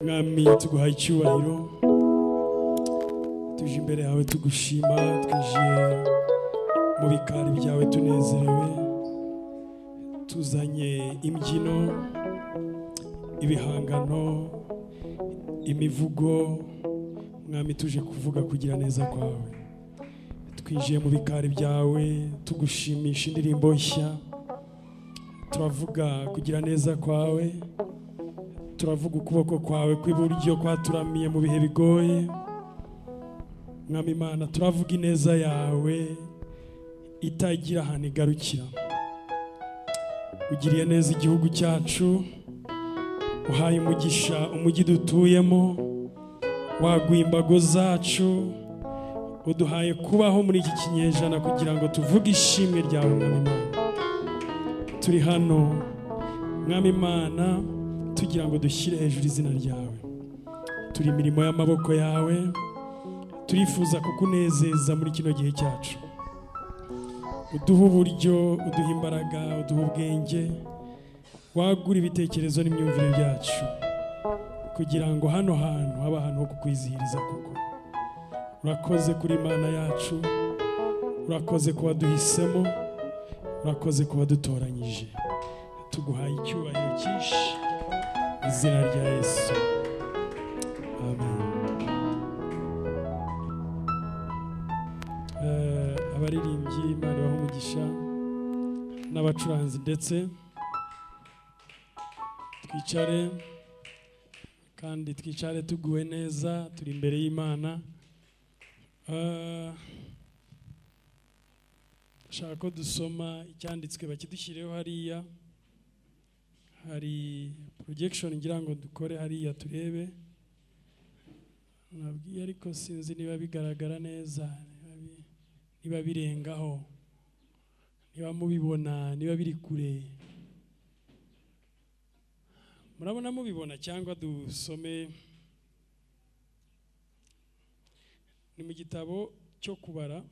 Mwami tuguhaye icyubahiro, tuje imbere yawe tugushima, twijiye mu bikari byawe tunezerewe, tuzanye imbyino, ibihangano, imivugo. Mwami tuje kuvuga kugira neza kwawe, twijiye mu bikari byawe tugushimisha indirimbo nshya, turavuga kugira neza kwawe, turavuga ukuboko kwawe kw'iburyo kwaturamiye mu bihe bigoye. Mwami Imana, turavuga ineza yawe itagira ahantu igarukira. Ugiriye neza igihugu cyacu, uhaye umugisha umujyi dutuyemo, waguye imbago zacu, uduhaye kubaho muri iki kinyejana kugira ngo tuvuge ishimwe ryawe. Mwami Imana, turi hano Mwami Imana tugira ngo dushyire hejuru izina ryawe. Turi imirimo y'amaboko yawe, turifuza kukunezeza muri kino gihe cyacu. Uduha uburyo, uduha imbaraga, uduha ubwenge, wagura ibitekerezo n'imyumvire byacu kugira ngo hano hantu haba ahantu ho kukwizihiriza koko. Urakoze kuri Imana yacu, urakoze kuba duhisemo, urakoze kuba dutoranyije. Tuguhaye icyubahiro cyinshi izina rya Yesu, amen. Abaririmbyi Imana ibahe umugisha, n'abacuranzi ndetse twicare, kandi twicare tuguwe neza, turi imbere y'Imana. Shaka ko dusoma icyanditswe bakidushyireho hariya, hari projection ngira ngo dukore hariya turebe. Nabwiye ariko sinzi niba bigaragara neza, niba birengaho, niba mubibona, niba biri kure. Murabona mubibona cyangwa dusome? Ni mu gitabo cyo kubara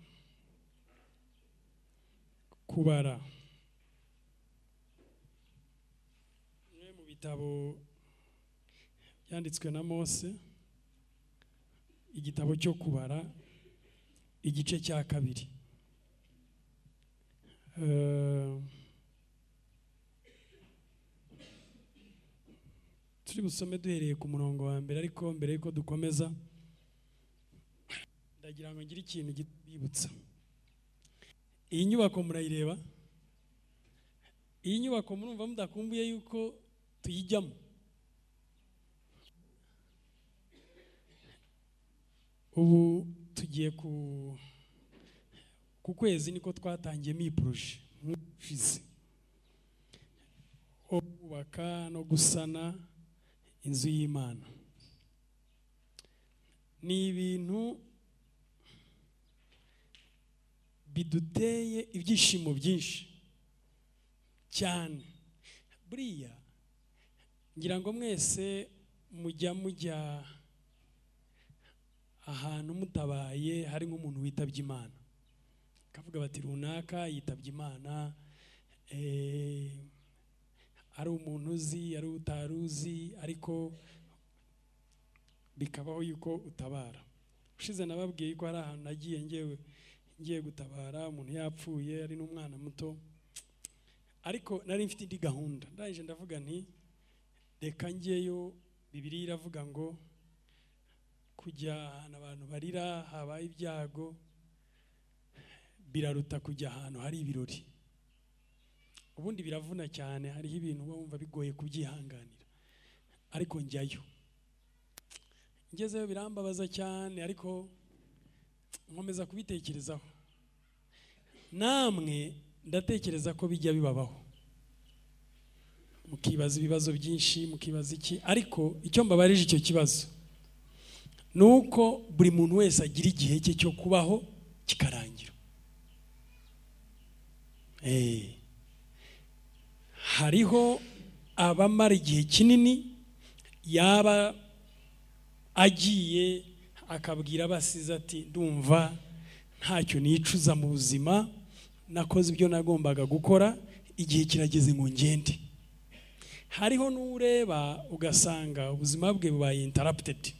mu bitabo byanditswe na Mose, igitabo cyo kubara igice cya 2. Turi busome duhereye ku murongo wa mbere, ariko mbere yuko dukomeza ndagira ngo ngire ikintu gibibutsa. Iyi nyubako murayireba? Iyi nyubako murumva mudakumbuye yuko tuyijyamo? Ubu tugiye ku kwezi niko twatangiyemo iyi proje mushize, kubaka no gusana inzu y'Imana. Ni ibintu biduteye ibyishimo byinshi cyane. Buriya ngira ngo mwese mujya ahantu mutabaye hari nk'umuntu witabye Imana, kavuga bati runaka yitabye Imana, ari umuntu uzi, ari utaruzi, ariko bikabaho yuko utabara. Ushize nababwiye ko hari ahantu nagiye ngiye gutabara umuntu yapfuye, ari n'umwana muto, ariko nari mfite indi gahunda. Ndangije ndavuga nti reka ngiyeyo. Bibiliya iravuga ngo kujya ahantu abantu barira habaye ibyago biraruta kujya ahantu hari ibirori. Ubundi biravuna cyane, hariho ibintu wumva bigoye kubyihanganira, ariko njyayo. Ngezeyo birambabaza cyane, ariko nkomeza kubitekerezaho. Namwe ndatekereza ko bijya bibabaho, mukibaza ibibazo byinshi, mukibaza iki, ariko icyo mbabarije icyo kibazo nuko buri muntu wese agira igihe cye cyo kubaho kikarangira. Hariho abamara igihe kinini, yaba agiye akabwira abasize ati ndumva ntacyo nicuza mu buzima, nakoze ibyo nagombaga gukora, igihe kirageze ngo ngende. hariho n'ureba ugasanga ubuzima bwe bubaye interrupted,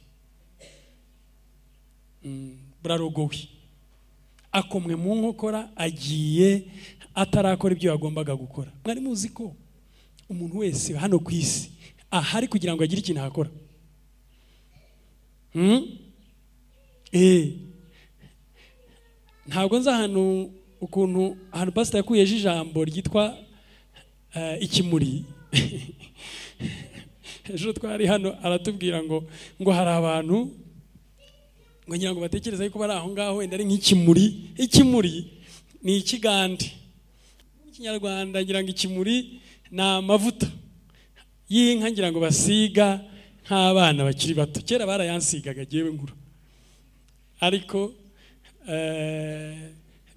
burarogowe, akomwe mu nkokora, agiye atarakora ibyo yagombaga gukora. Mwari muzi ko umuntu wese hano ku isi ahari kugira ngo agire ikintu akora? Ntabwo nzi ahantu ukuntu ahantu pastor yakuyeje ijambo ryitwa ikimuri. Ejo twari hano aratubwira ngo hari abantu ngo ngira ngo batekereza yuko bari aho ngaho wenda ari nk'ikimuri. Ikimuri ni ikigande mu Kinyarwanda, ngira ngo ikimuri ni amavuta y'inka ngira ngo basiga nk'abana bakiri bato. Kera barayansigaga jewe nkuru, ariko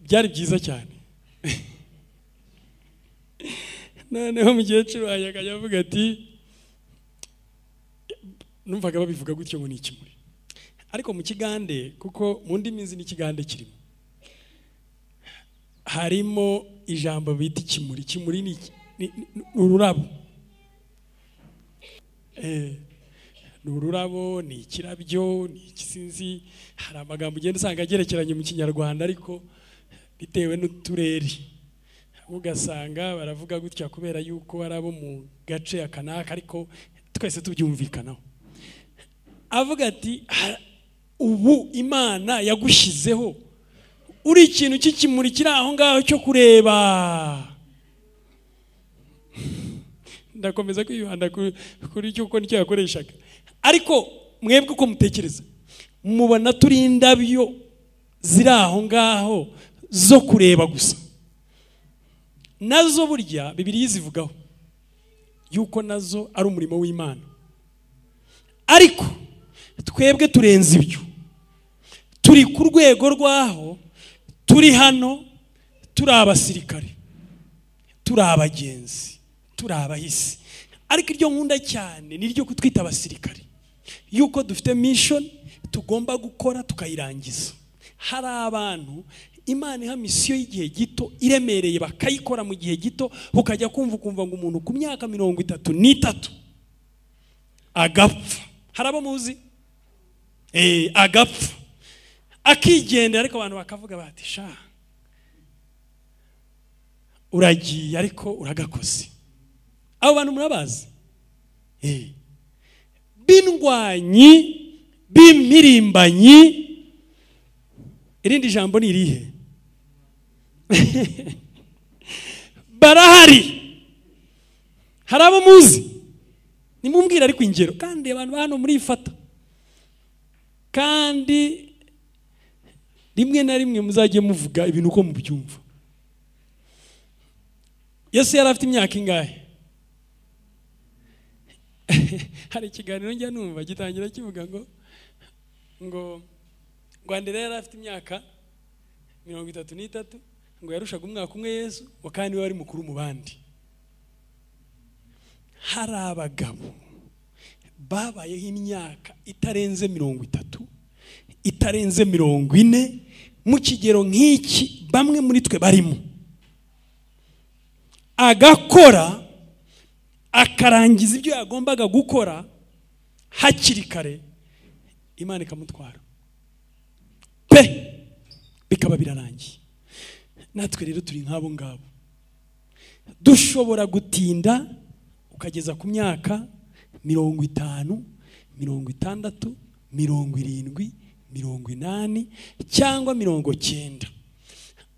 byari byiza cyane. Noneho umukecuru wanjye avuga ati, numvaga babivuga gutyo ngo ni ikimuri, ariko mu kigande, kuko mu ndimi nzi n'ikigande kirimo, harimo ijambo bita ikimuri. Ikimuri ni ururabo, ni ururabo, ni ikirabyo, ni ikisinzi. Hari amagambo ugenda usanga agerekeranye mu Kinyarwanda, ariko bitewe n'uturere ugasanga baravuga gutya kubera yuko ari abo mu gace akanaka, ariko twese tubyumvikanaho. Avuga ati, ubu Imana yagushyizeho uri ikintu cy'ikimuri kiri aho ngaho cyo kureba. Ndakomeza kwibanda kuri cyo uko nicyo yakoreshaga, ariko mwebwe uko mutekereza, mubona turi indabyo ziri aho ngaho zo kureba gusa? Nazo burya Bibiliya zivugaho yuko nazo ari umurimo w'Imana, ariko twebwe turenze ibyo. Turi ku rwego rwaho, turi hano, turi abasirikare, turi abagenzi, turi abahisi. Ariko iryo nkunda cyane ni ryo kutwita abasirikare, yuko dufite mission tugomba gukora tukayirangiza. Hari abantu Imana iha misiyo y'igihe gito iremereye bakayikora mu gihe gito, ukajya kumva ngo umuntu ku myaka 33 agapfa. Hari abo muzi agapfa akigendera, ariko abantu bakavuga bati, sha uragiye ariko uragakoze. Abo bantu murabazi? Bindwanyi, bimpirimbanyi. Irindi jambo ni irihe? Barahari. Hari abo muzi? Nimumbwira ariko ingero, kandi abantu hano muri ifata, kandi rimwe na rimwe muzajye muvuga ibintu uko mubyumva. Yesu yari afite imyaka ingahe? Hari ikiganiro njya numva gitangira kivuga ngo Andrea yari afite imyaka 33, ngo yarushaga umwaka umwe Yesu, kandi we wari mukuru mu bandi. Hari abagabo babayeho imyaka itarenze 30, itarenze 40, mu kigero nk'iki bamwe muri twe barimo, agakora akarangiza ibyo yagombaga gukora hakiri kare, Imana ikamutwara bikaba birarangiye. Natwe rero turi nk'abo ngabo, dushobora gutinda ukageza ku myaka 50, 60, 70, 80 cyangwa 90,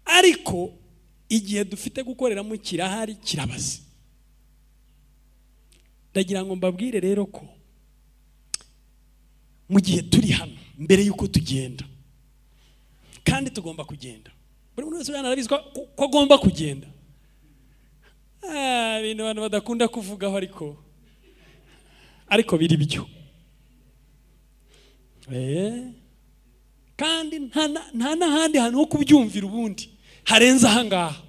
ariko igihe dufite gukoreramo kirahari, kirabaze. Ndagira ngo mbabwire rero ko mu gihe turi hano, mbere yuko tugenda, kandi tugomba kugenda, buri muntu wese arabizi ko agomba kugenda. Ibintu abantu badakunda kuvugaho, ariko biri byo. Kandi nta n'ahandi hantu ho kubyumvira ubundi harenze aha ngaha.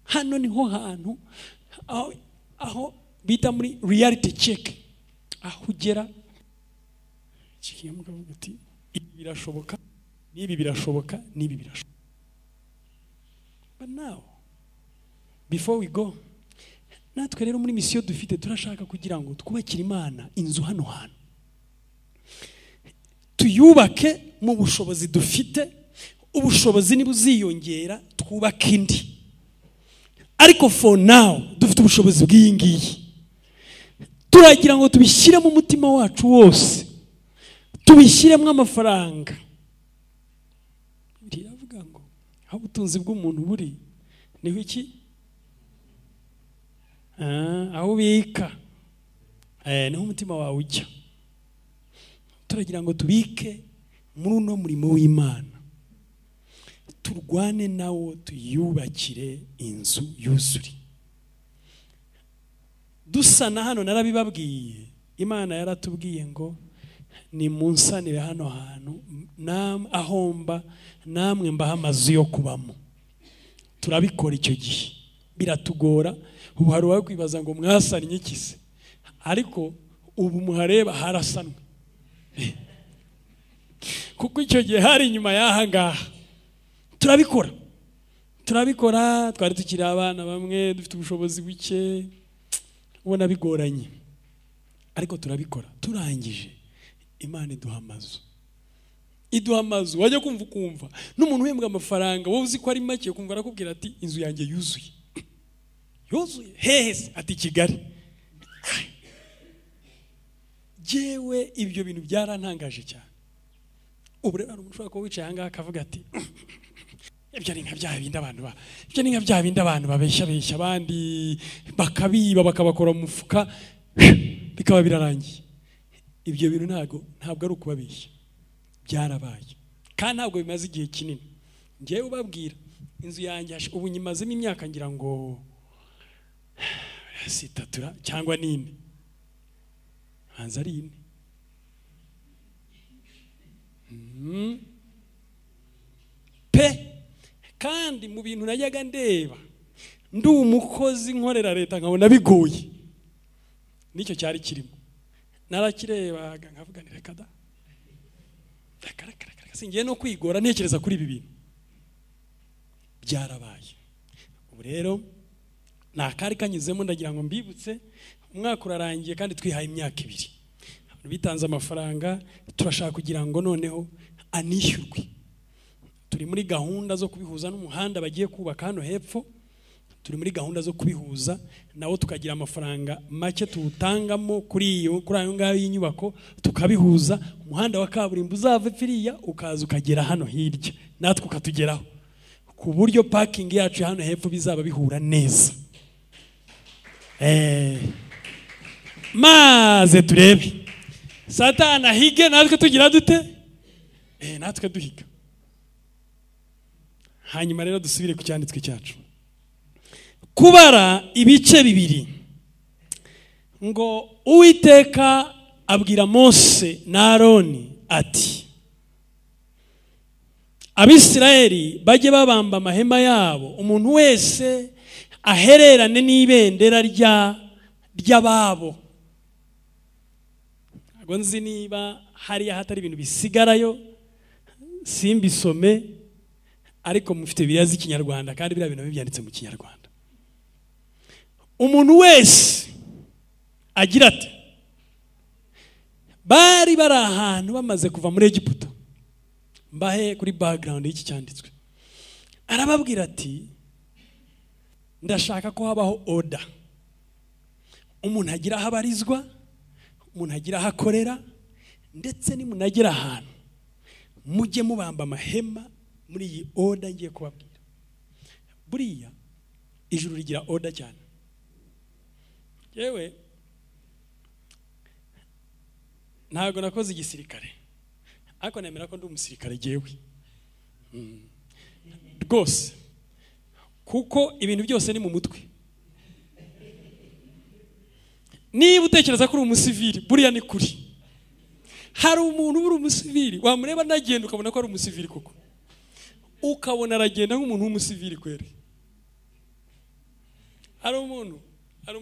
Hano niho hantu aho bita muri reality check, aho ugera kikimukavuga ati, ibi birashoboka, nibi birashoboka, nibi birashoboka. But now, before we go, natwe rero muri misiyo dufite turashaka kugira ngo twubakire Imana inzu hano hantu, tuyubake mu bushobozi dufite. Ubushobozi nibuziyongera twubaka indi, ariko for now dufite ubushobozi bw'iyingiyi. Turagira ngo tubishyiremo umutima wacu wose, tubishyiremo amafaranga. Biravuga ngo aho ubutunzi bw'umuntu buri niho iki? Aho ubika niho umutima wawe ujya. Turagira ngo tubike muri uno murimo w'Imana, turwane nawo, tuyubakire inzu yuzuri. Dusana hano narabibabwiye, Imana yaratubwiye ngo ni munsanire hano hantu ahomba namwe mbaha amazu yo kubamo. Turabikora icyo gihe, biratugora. Ubu hari wakwibaza ngo mwasannye iki se, ariko ubu muhareba harasanwe kuko icyo gihe hari inyuma y'aha ngaha. Turabikora, twari tukiri abana bamwe dufite ubushobozi buke, ubona bigoranye, ariko turabikora. Turangije Imana iduha amazu. Wajya kumva n'umuntu uhembwa amafaranga, wowe uzi ko ari make, kumva arakubwira ati inzu yanjye yuzuye hehe? Ati Kigali. Jewe ibyo bintu byarantangaje cyane. Ubu rero umuntu ushobora kuba wicaye ahangaha akavuga ati ibyo ni nka bya bindi abantu babeshya abandi, bakabiba bakabakora mu mufuka bikaba birarangiye. Ibyo bintu ntabwo ari ukubabeshya, byarabaye kandi ntabwo bimaze igihe kinini. Ngiye ubabwira inzu yanjye ubu nyimazemo imyaka ngira ngo 6 cyangwa 4, hanze ari 4 pe. Kandi mu bintu najyaga ndeba ndi umukozi nkorera leta nkabona bigoye, nicyo cyari kirimo. Narakirebaga nkavuga ni reka da, singiye no kwigora ntekereza kuri ibi bintu. Byarabaye. Ubu rero nakari kanyizemo, ndagira ngo mbibutse, umwaka urarangiye kandi twihaye imyaka 2. Bitanze amafaranga, turashaka kugira ngo noneho anishyurwe. Turi muri gahunda zo kubihuza n'umuhanda bagiye kubaka hano hepfo. Turi muri gahunda zo kubihuza nawo, tukagira amafaranga make tuwutangamo kuri ayo ngayo y'inyubako, tukabihuza. Umuhanda wa kaburimbo uzava firiya ukaza ukagera hano hirya, natwe ukatugeraho, ku buryo parking yacu hano hepfo bizaba bihura neza. Maze turebe Satani ahige, natwe tugira dute? Natwe duhiga. Hanyuma rero dusubire ku cyanditswe cyacu. Kubara ibice 2 ngo Uwiteka abwira Mose na Aroni ati, Abisirayeli bajye babamba amahema yabo, umuntu wese ahererane n'ibendera ry'ababo. Ntabwo nzi niba hariya hatari ibintu bisigarayo, simbisome, ariko mufite Bibiliya z'Ikinyarwanda kandi biriya bintu byanditse mu Kinyarwanda. Umuntu wese agira ati, bari ahantu bamaze kuva muri Egiputa. Mbahe kuri background y'iki cyanditswe. Arababwira ati, ndashaka ko habaho order. Umuntu agira aho abarizwa, umuntu agira aho akorera, ndetse nimunagera ahantu mujye mubamba amahema muri iyi order ngiye kubabwira. Buriya ijuru rigira order cyane. Yewe ntago nakoze igisirikare, ariko nemera ko ndi umusirikare jewe rwose, kuko ibintu byose ni mu mutwe. Niba utekereza ko uri umusivili, buriya ni kuri. Hari umuntu uri umusivili wamureba nagenda ukabona ko ari umusivili koko, ukabona aragenda nk'umuntu w'umusivili kwere. Hari umuntu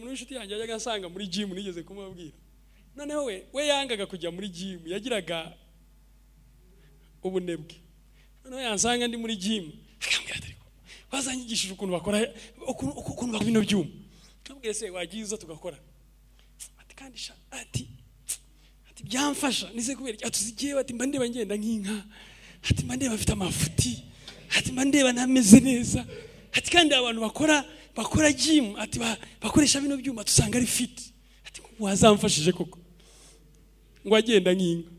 w'inshuti yanjye yajyaga asanga muri gym, nigeze kumubwira. Noneho we yangaga kujya muri gym, yagiraga ubunebwe. Noneho yansanga ndi muri gym, akambwira ati, wazanyigishije ukuntu bakora bino byuma. nabwiye se wagiye uza tugakora ati kandi ati byamfasha nize kubera atuzigiye ati mba ndeba ngenda nk'inka ati mba ndeba afite amafuti ati mba ndeba ntameze neza ati kandi abantu bakora gym ati bakoresha bino byuma tusanga ari fit ati wazamfashije koko ngo agenda nk'inka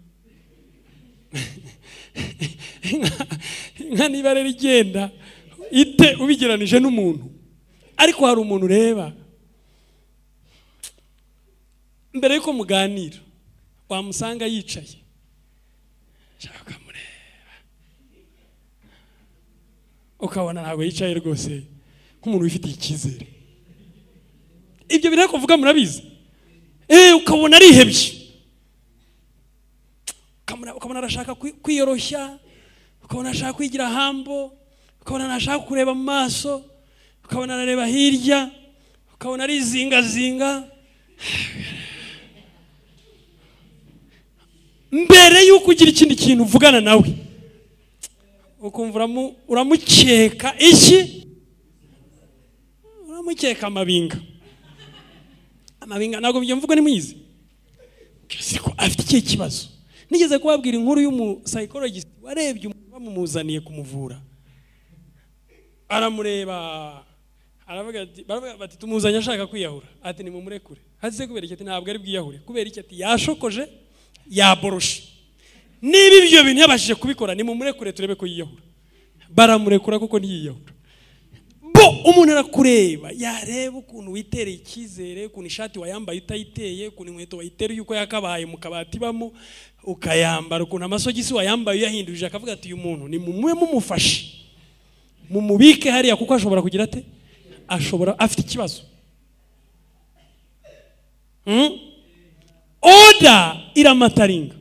nka niba rero igenda ite ubigeranije n'umuntu ariko hari umuntu ureba mbere yuko muganira wamusanga yicaye shaka mureba ukabona ntabwo yicaye rwose nk'umuntu wifitiye icyizere ibyo biri kuvuga murabizi ukabona arihebye ukabona arashaka kwiyoroshya ukabona arashaka kwigira hambo ukabona arashaka kureba mu maso ukabona arareba hirya ukabona arizingazinga mbere yuko ugira ikindi kintu uvugana nawe ukumva uramukeka iki uramukeka amabinga ntabwo byo mvuga ni mwizi ko afite ikihe kibazo nigeze kubabwira inkuru y'umu-psychologist warebye bamumuzaniye kumuvura aramureba aravuga bati tumuzanye ashaka kwiyahura ati nimumurekure hasize kubera iki ati ntabwo ari bwiyahure kubera iki ati yashokoje yaboroshe niba ibyo bintu yabashije kubikora nimumurekure turebe ko yiyahura baramurekura kuko ntiyiyahura bo umuntu arakureba yareba ukuntu witereye icyizere ukuntu ishati wayambaye utayiteye ukuntu inkweto wayitereye uko yakabaye mu kabati bamo ukayambara ukuntu amasogisi wayambaye uyahindurije akavuga ati uyu muntu ni mumwe mumufashe mumubike hariya kuko ashobora kugira ate ashobora afite ikibazo oda iramataringa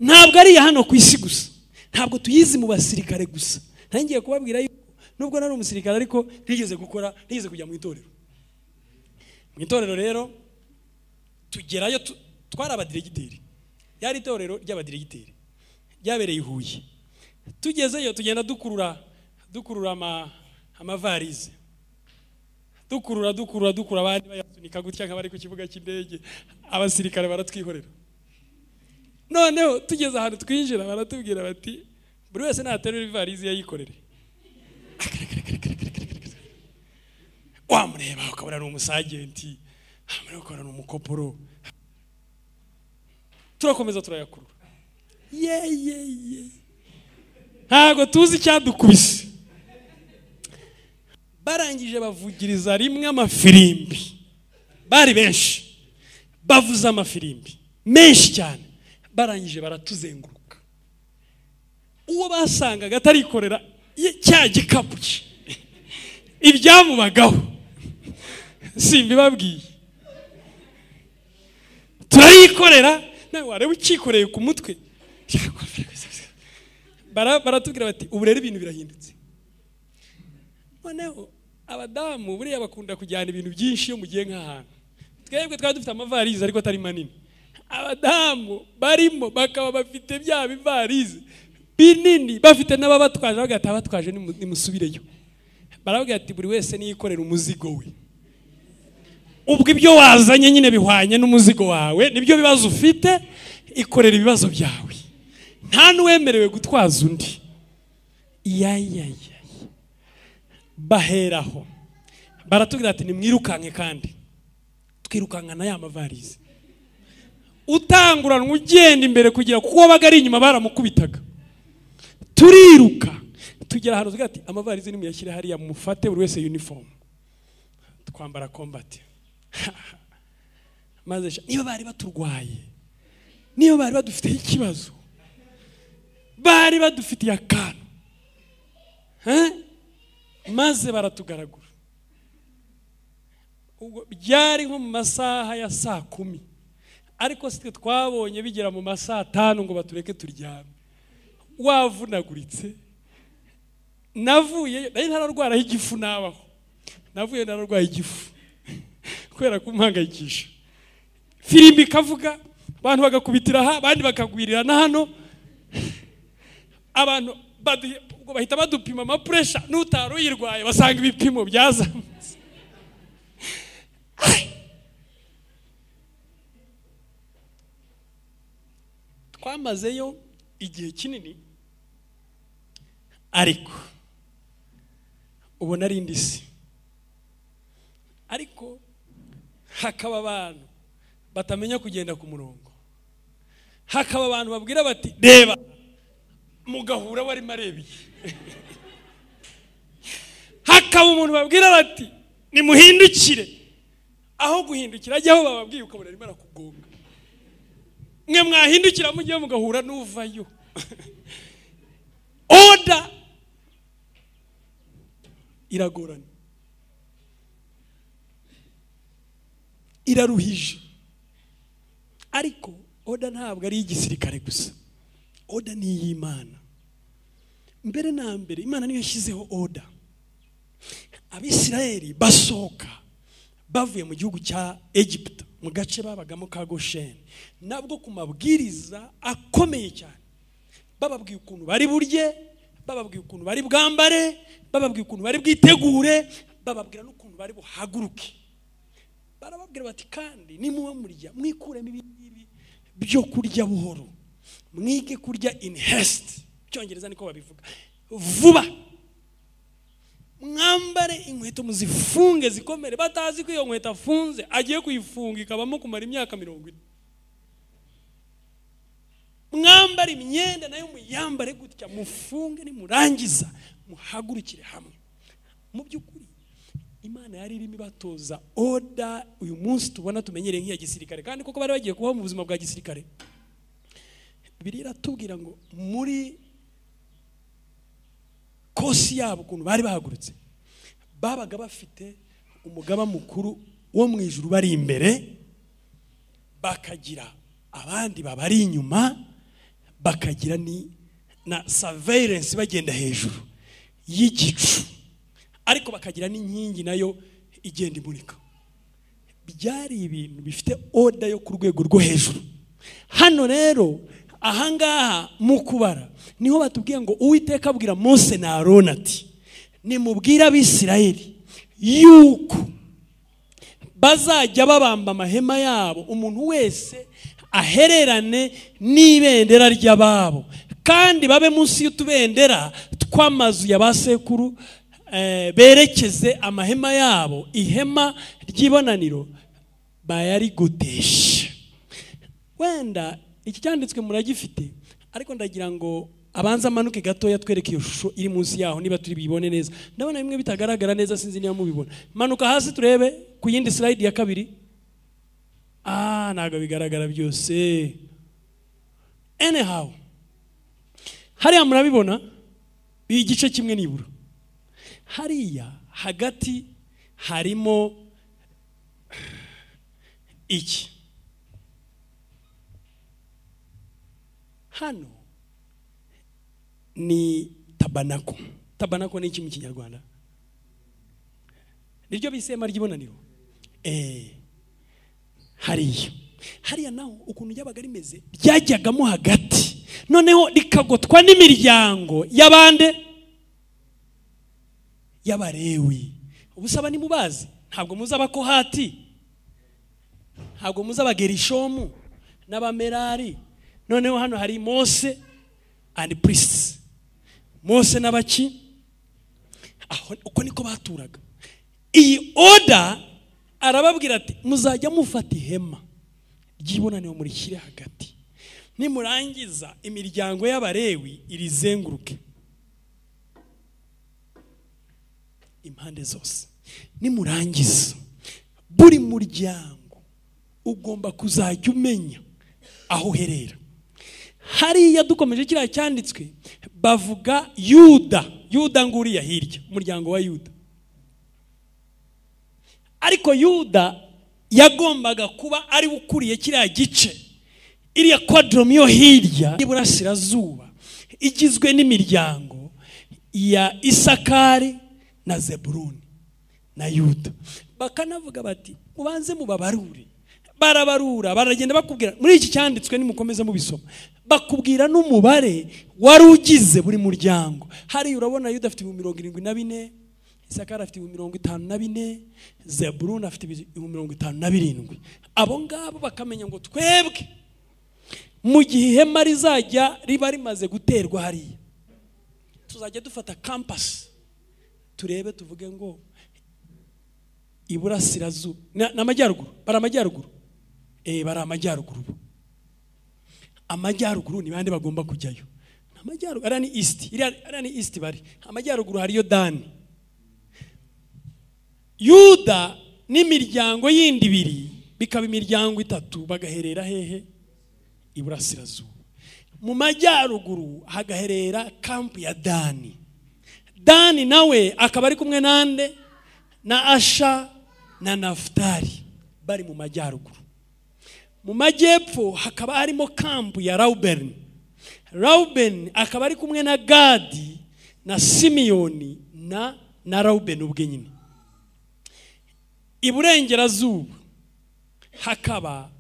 ntabwo ari hano ku isi gusa ntabwo tuyizi mu basirikare gusa ntangiye kubabwira yuko nubwo nari umusirikare ariko nigeze kujya mu itorero rero tugerayo twari abadiregiteri yari itorero ry'abadiregiteri ryabereye i Huye tugezeyo tugenda dukurura amavarize dukurura abandi bayasunika gutya nk'abari ku kibuga cy'indege abasirikare baratwihorera noneho tugeze ahantu twinjira baratubwira bati buri wese naterura ivarize yayikorere wamureba ukabona ari umusagenti wamureba ukabona ari umukoporo turakomeza turayakurura ntabwo tuzi icyadukubise barangije bavugiriza rimwe amafirimbi bari benshi bavuza amafirimbi menshi cyane barangije baratuzenguruka uwo basangaga atarikorera cya gikapu cye ibyamubagaho simbibabwiye turayikorera nawe wareba ukikoreye ku mutwe baratubwira bati ubu rero ibintu birahindutse noneho abadamu buriya bakunda kujyana ibintu byinshi iyo mugiye nk'ahantu twebwe twari dufite amavarize ariko atari manini abadamu barimo bakaba bafite bya bivarize binini bafite n'ababatwaje bagata batwaje nimusubireyo baravuga ati buri wese niyikorera umuzigo we ubwo ibyo wazanye nyine bihwanye n'umuzigo wawe nibyo bibazo ufite ikorera ibibazo byawe nta n'uwemerewe gutwaza undi baheraho baratubwira ati nimwirukanke kandi twirukankana ya mavarize utanguranwa ugenda imbere kugira kuko wabaga ari inyuma baramukubitaga turiruka tugera ahantu tugira ati amavarize nimuyashyire hariya mufate buri wese uniform twambara combat maze niba bari baturwaye niba bari badufite ikibazo bari badufitiye akantu maze baratugaragura ubwo byari nko mu masaha ya 10:00 ariko sitwe twabonye bigera mu masaha 5 ngo batureke turyame wavunaguritse navuye nari ntararwara igifu nabaho navuye nararwaye igifu kwera kumpangayikisha firimbi kavuga abantu bagakubitira aha abandi bakagwirira na hano abantu ubwo bahita badupima ama pressure n'utaro yirwaye basanga ibipimo byazamutse twamazeyo igihe kinini, ariko ubona ari indisi. Ariko hakaba abantu batamenya kugenda ku murongo, hakaba abantu babwira bati reba mugahura wari marebiye hakaba umuntu babwira bati nimuhindukire, aho guhindukira ajyaho bababwiye ukabona arimo arakugonga. Mwe mwahindukira mugiye mugahura n'uvayo. Oda iragorana, iraruhije. Ariko oda ntabwo ari igisirikare gusa, oda ni iy'Imana. Mbere na mbere Imana niyo yashyizeho oda. Abisirayeli basohoka bavuye mu gihugu cya Egiputa, mu gace babagamo ka Gosheni, nabwo ku mabwiriza akomeye cyane. Bababwiye ukuntu bari burye, bababwiye ukuntu bari bwambare, bababwiye ukuntu bari bwitegure, bababwira n'ukuntu bari buhaguruke. Barababwira bati kandi nimuba murya mwikuremo ibi byo kurya buhoro, mwige kurya in haste, cyongereza niko babivuga, vuba. Mwambare inkweto muzifunge zikomere, batazi ko iyo nkweto afunze agiye kuyifunga ikabamo kumara imyaka 40. Mwambare imyenda nayo muyambare gutya, mufunge, nimurangiza muhagurukire hamwe. Mu by'ukuri Imana yari irimo ibatoza oda uyu munsi tubona tumenyereye nk'iya gisirikare, kandi koko bari bagiye kubaho mu buzima bwa gisirikare. Bibiliya iratubwira ngo muri kosi yabo ukuntu bari bahagurutse, babaga bafite umugaba mukuru wo mu ijuru bari imbere, bakagira abandi babari inyuma, bakagira na surveillance bagenda hejuru y'igicu, ariko bakagira n'inkingi nayo igenda imurika. Byari ibintu bifite oda yo ku rwego rwo hejuru. Hano rero ahangaha mu kubara niho batubwiye ngo Uwiteka abwira Mose na Aroni ati nimubwira Abisirayeli yuko bazajya babamba amahema yabo, umuntu wese ahererane n'ibendera ry'ababo, kandi babe munsi y'utubendera tw'amazu ya basekuru, berekeze amahema yabo ihema ry'ibonaniro bayarigotesha. Wenda iki cyanditswe muragifite, ariko ndagira ngo abanza amanuke gatoya twereke iyo shusho iri munsi yaho niba turi bibone neza. Ndabona bimwe bitagaragara neza, sinzi niba mubibona. Manuka hasi turebe ku yindi slide ya kabiri. Ntago bigaragara byose. Anyhow, hariya murabibona igice kimwe nibura. Hariya hagati harimo iki. Hano ni tabanako. Tabanako ni iki mu Kinyarwanda? Niryo bisema ry'ibonaniro. Hariya naho ukuntu yabaga rimeze byajyagamo hagati, noneho rikagotwa n'imiryango y'abande y'Abalewi. Ubusaba ni mubazi, ntabwo muzaba Kohati, ntabwo muzaba Gerishomu n'Abamerari. Noneho hano hari Mose and priests. Mose n'abaki, aho uko niko baturaga. Iyi oda arababwira ati muzajya mufata ihema ry'ibonaniro murishyire hagati, nimurangiza imiryango y'Abalewi irizenguruke impande zose. Nimurangiza buri muryango ugomba kuzajya umenya aho herera. Hariya dukomeje kiriya cyanditswe bavuga Yuda nguriya hirya, umuryango wa Yuda. Ariko Yuda yagombaga kuba ari ukuriye kiriya gice, iriya quadrum yo hirya y'Iburasirazuba igizwe n'imiryango ya Isakari na Zebuluni na Yuda. Bakanavuga bati ubanze mubabarure. Barabarura, baragenda bakubwira muri iki cyanditswe nimukomeza mubisoma, bakubwira n'umubare wari ugize buri muryango. Hari urabona Yuda afite 74, Isakari afite 54, Zebuluni afite 57. Abo ngabo bakamenya ngo twebwe mu gihe ihema rizajya riba rimaze guterwa hariya, tuzajya dufata campus turebe tuvuge ngo iburasirazuba n'amajyaruguru, bari amajyaruguru, bari amajyaruguru. Amajyaruguru ni bande bagomba kujyayo? Amajyaruguru ari ni east, ari ni east bari. Amajyaruguru hariyo Dani, Yuda n'imiryango yindi ibiri, bikaba imiryango itatu, bagaherera hehe? Iburasirazuba. Mu majyaruguru hagaherera kampu ya Dani. Dani nawe akaba ari kumwe nande na Asha na Naftali, bari mu majyaruguru. Mu majyepfo hakaba harimo kampu ya Reuben. Reuben akaba ari kumwe na Gadi na Simiyoni na Reuben ubwe nyine. Iburengerazuba hakaba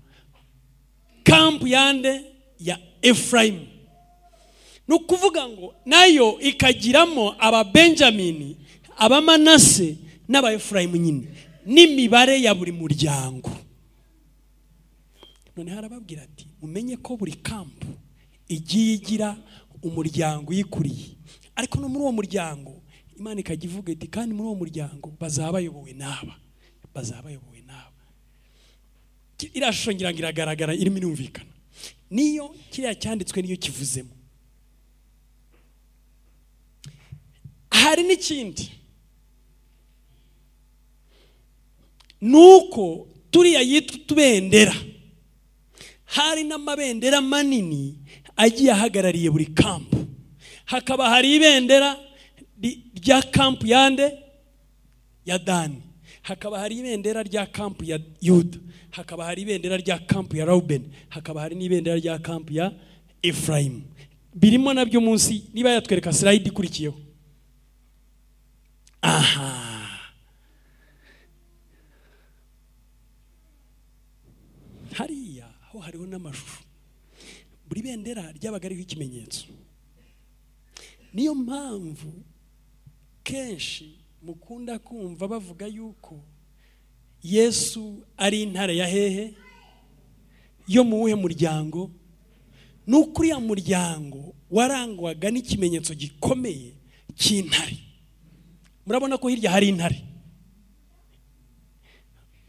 kampu yande ya Efraimu. Nukuvuga ngo nayo ikagiramo aba Benjamini, aba Manase n'aba Efraimu nyine, n'imibare ya buri muryango. None harababwira ati mumenye ko buri kampu igiye igira umuryango yikuriye, ariko no muri uwo muryango Imana ikajya ivuga iti kandi muri uwo muryango bazabayobowe n'aba, bazabayobowe n'aba. Irashusho ngira ngo iragaragara, irimo irumvikana. Niyo kiriya cyanditswe niyo kivuzemo. Hari n'ikindi, nuko turiya yitwa tubendera, hari n'amabendera manini agiye ahagarariye buri kampu. Hakaba hari ibendera rya kampu yande ya Dani, hakaba hari ibendera rya kampu ya Yuda, hakaba hari ibendera rya kampu ya Reuben, hakaba hari n'ibendera rya kampu ya Efraimu. Birimo nabyo munsi, niba yatwereka slide ikurikiyeho. Aha, hariya aho hariho n'amashusho, buri bendera ryabaga ariho ikimenyetso. Niyo mpamvu kenshi mukunda kumva bavuga yuko Yesu ari intare ya hehe, yo mu wuhe muryango? N'ukuri ya muryango warangwaga n'ikimenyetso gikomeye cy'intare. Murabona ko hirya hari intare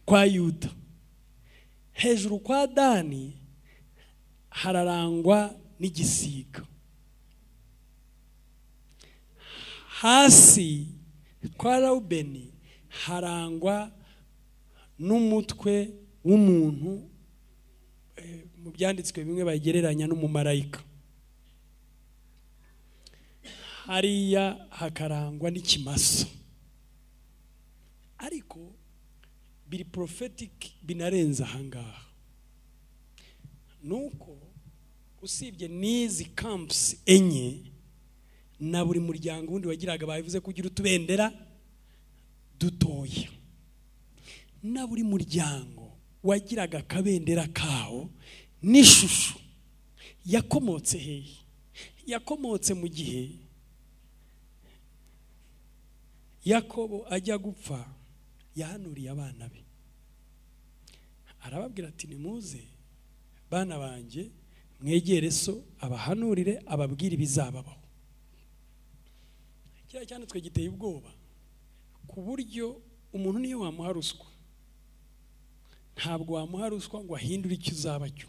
kwa Yuda, hejuru kwa Dani hararangwa n'igisiga, hasi kwa Reubeni harangwa n'umutwe w'umuntu, mu byanditswe bimwe bagereranya n'umumarayika. Hariya hakarangwa n'ikimasa. Ariko biri prophetic, binarenza ahangaha. Nuko usibye n'izi camps enye, na buri muryango wundi wagiraga bavuze kugira utubendera dutoya, na buri muryango wagiraga kabendera kawo n'ishusho. Yakomotse hehe? Yakomotse mu gihe Yakobo ajya gupfa, yahanuriye abana be, arababwira ati nimuze bana banje mwegere so abahanurire, ababwire ibizababaho. Kiriya cyanditswe giteye ubwoba, ku buryo umuntu niyo wamuha ruswa, ntabwo wamuha ruswa ngo ahindure icyo uzaba cyo.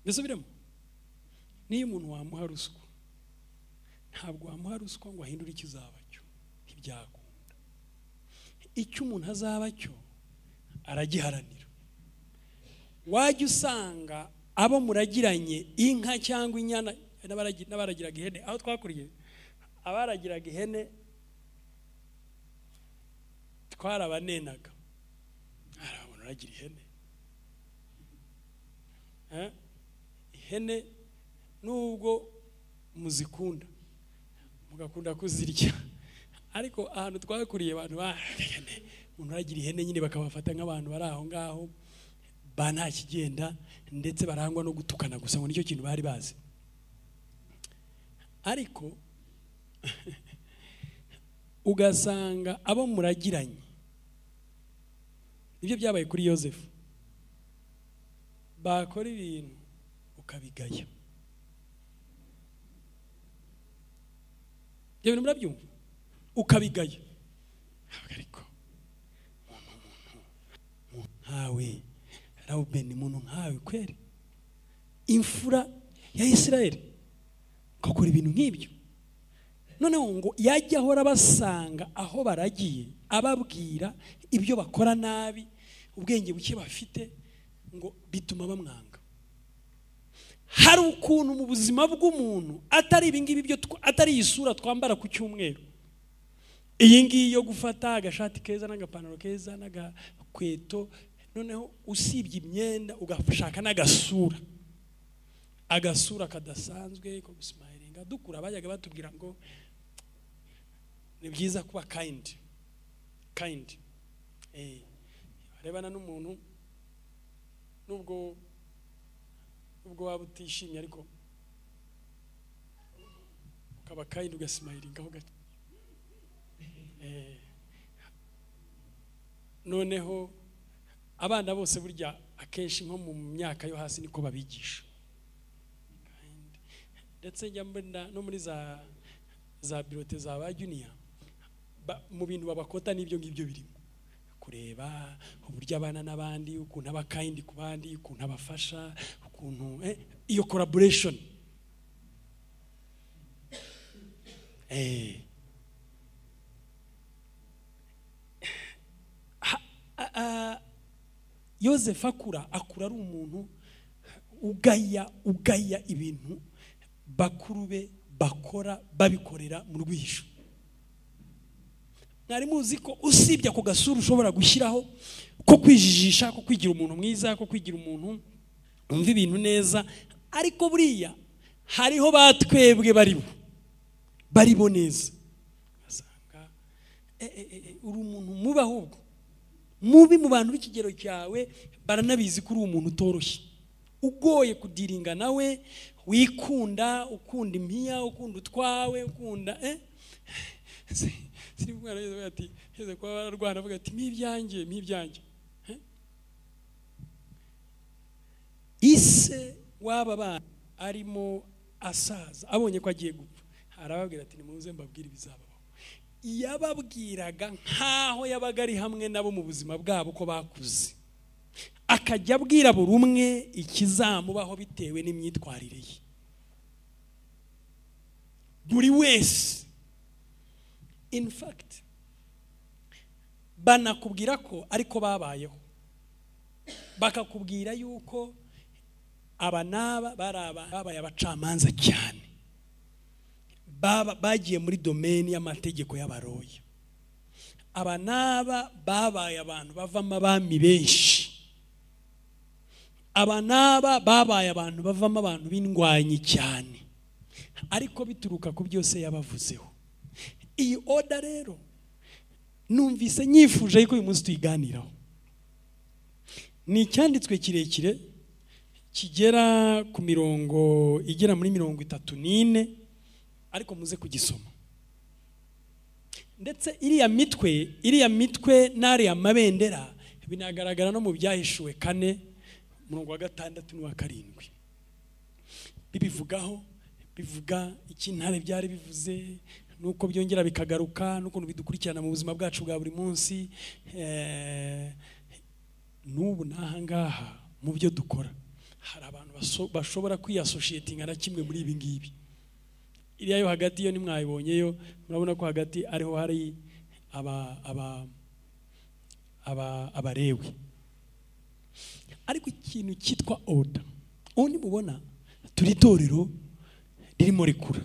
Bisubiremo, niyo umuntu wamuha ruswa, ntabwo wamuha ruswa ngo ahindure icyo uzaba cyo, ntibyakunda. Icyo umuntu azaba cyo aragiharanira. Wajya usanga abo muragiranye inka cyangwa inyana, n'abaragiraga ihene, aho twakuriye abaragiraga ihene twarabanenaga. Arabona uragira ihene, ihene nubwo muzikunda mugakunda kuzirya, ariko ahantu twakuriye abantu umuntu aragira ihene nyine bakabafata nk'abantu bari aho ngaho ba nta kigenda, ndetse barangwa no gutukana gusa, ngo nicyo kintu bari bazi. Ariko ugasanga abo muragiranye nibyo byabaye kuri Yosefu. Bakora ibintu ukabigaya. Ibyo bintu murabyumva ukabigaya. Ariko nkawe Rubeni, umuntu nkawe kweri, imfura ya Isirayeli, gakora ibintu nk'ibyo. Noneho ngo yajya ahora basanga aho baragiye ababwira ibyo bakora nabi, ubwenge buke bafite, ngo bituma bamwanga. Hari ukuntu mu buzima bw'umuntu atari ibingibi byo atari isura twambara ku cyumweru, iyi ngiyi yo gufata agashati keza n'agapantaro keza n'agakweto, noneho usibye imyenda ugashaka n'agasura, agasura kadasanzwe ko gusmilinga. Dukura bajyaga batubwira ngo ni byiza kuba kind. Arebana n'umuntu nubwo waba utishimye, ariko ukaba kind ugasmilinga ho gato. Noneho abana bose burya akenshi nko mu myaka yo hasi niko babigisha. Ndetse njya mbona no muri za birote za ba junior, mu bintu babakota n'ibyo ngibyo birimo kureba uburyo abana n'abandi, ukuntu aba kind ku bandi, ukuntu abafasha, ukuntu iyo collaboration. Yosefu akura ari umuntu ugaya ibintu bakuru be bakora babikorera mu rwihisho. Mwari muzi ko usibye ako gasura ushobora gushyiraho ko kwijijisha, ko kwigira umuntu mwiza, ko kwigira umuntu umva ibintu neza, ariko buriya hariho batwebwe baribo neza. Asanga uri umuntu mubi, ahubwo mubi mu bantu b'ikigero cyawe, baranabizi ko uri umuntu utoroshye, ugoye kudiringa nawe, wikunda, ukunda impiya, ukunda utwawe, ukunda siri mwana yeze ati heze kwa bararwana avuga ati mpibyange. Ise waba bana arimo asaza abonye ko agiye gupfa, arababwira ati nimuze mbabwire ibizabaho. Yababwiraga nkaho yabaga ari hamwe nabo mu buzima bwabo ko bakuze, akajya abwira buri umwe ikizamubaho bitewe n'imyitwarire ye. Buri wese, in fact, banakubwira ko ariko babayeho, bakakubwira yuko aba naba babaye abacamanza cyane, bagiye muri domaine y'amategeko y'abaroya. Aba naba babaye abantu bavamo abami benshi, aba naba babaye abantu bavamo abantu b'indwanyi cyane, ariko bituruka ku byose yabavuzeho. Iyi order rero numvise nyifuje yuko uyu munsi tuyiganiraho. Ni icyanditswe kirekire kigera ku mirongo igera muri 34, ariko muze kugisoma. Ndetse iriya mitwe n'ari amabendera binagaragara no mu byahishuwe 4 umurongo wa 6 n'uwa 7. Bibivugaho, bivuga ikintare byari bivuze, nuko byongera bikagaruka, n'ukuntu bidukurikirana mu buzima bwacu bwa buri munsi. N'ubu nahangaha mu byo dukora hari abantu bashobora kwiyasoshiyetinga na kimwe muri ibi ngibi. Iriya yo hagati yo nimwayibonyeyo, murabona ko hagati ariho hari abarewe. Ariko ikintu cyitwa order, undi mubona turi itorero ririmo rikura.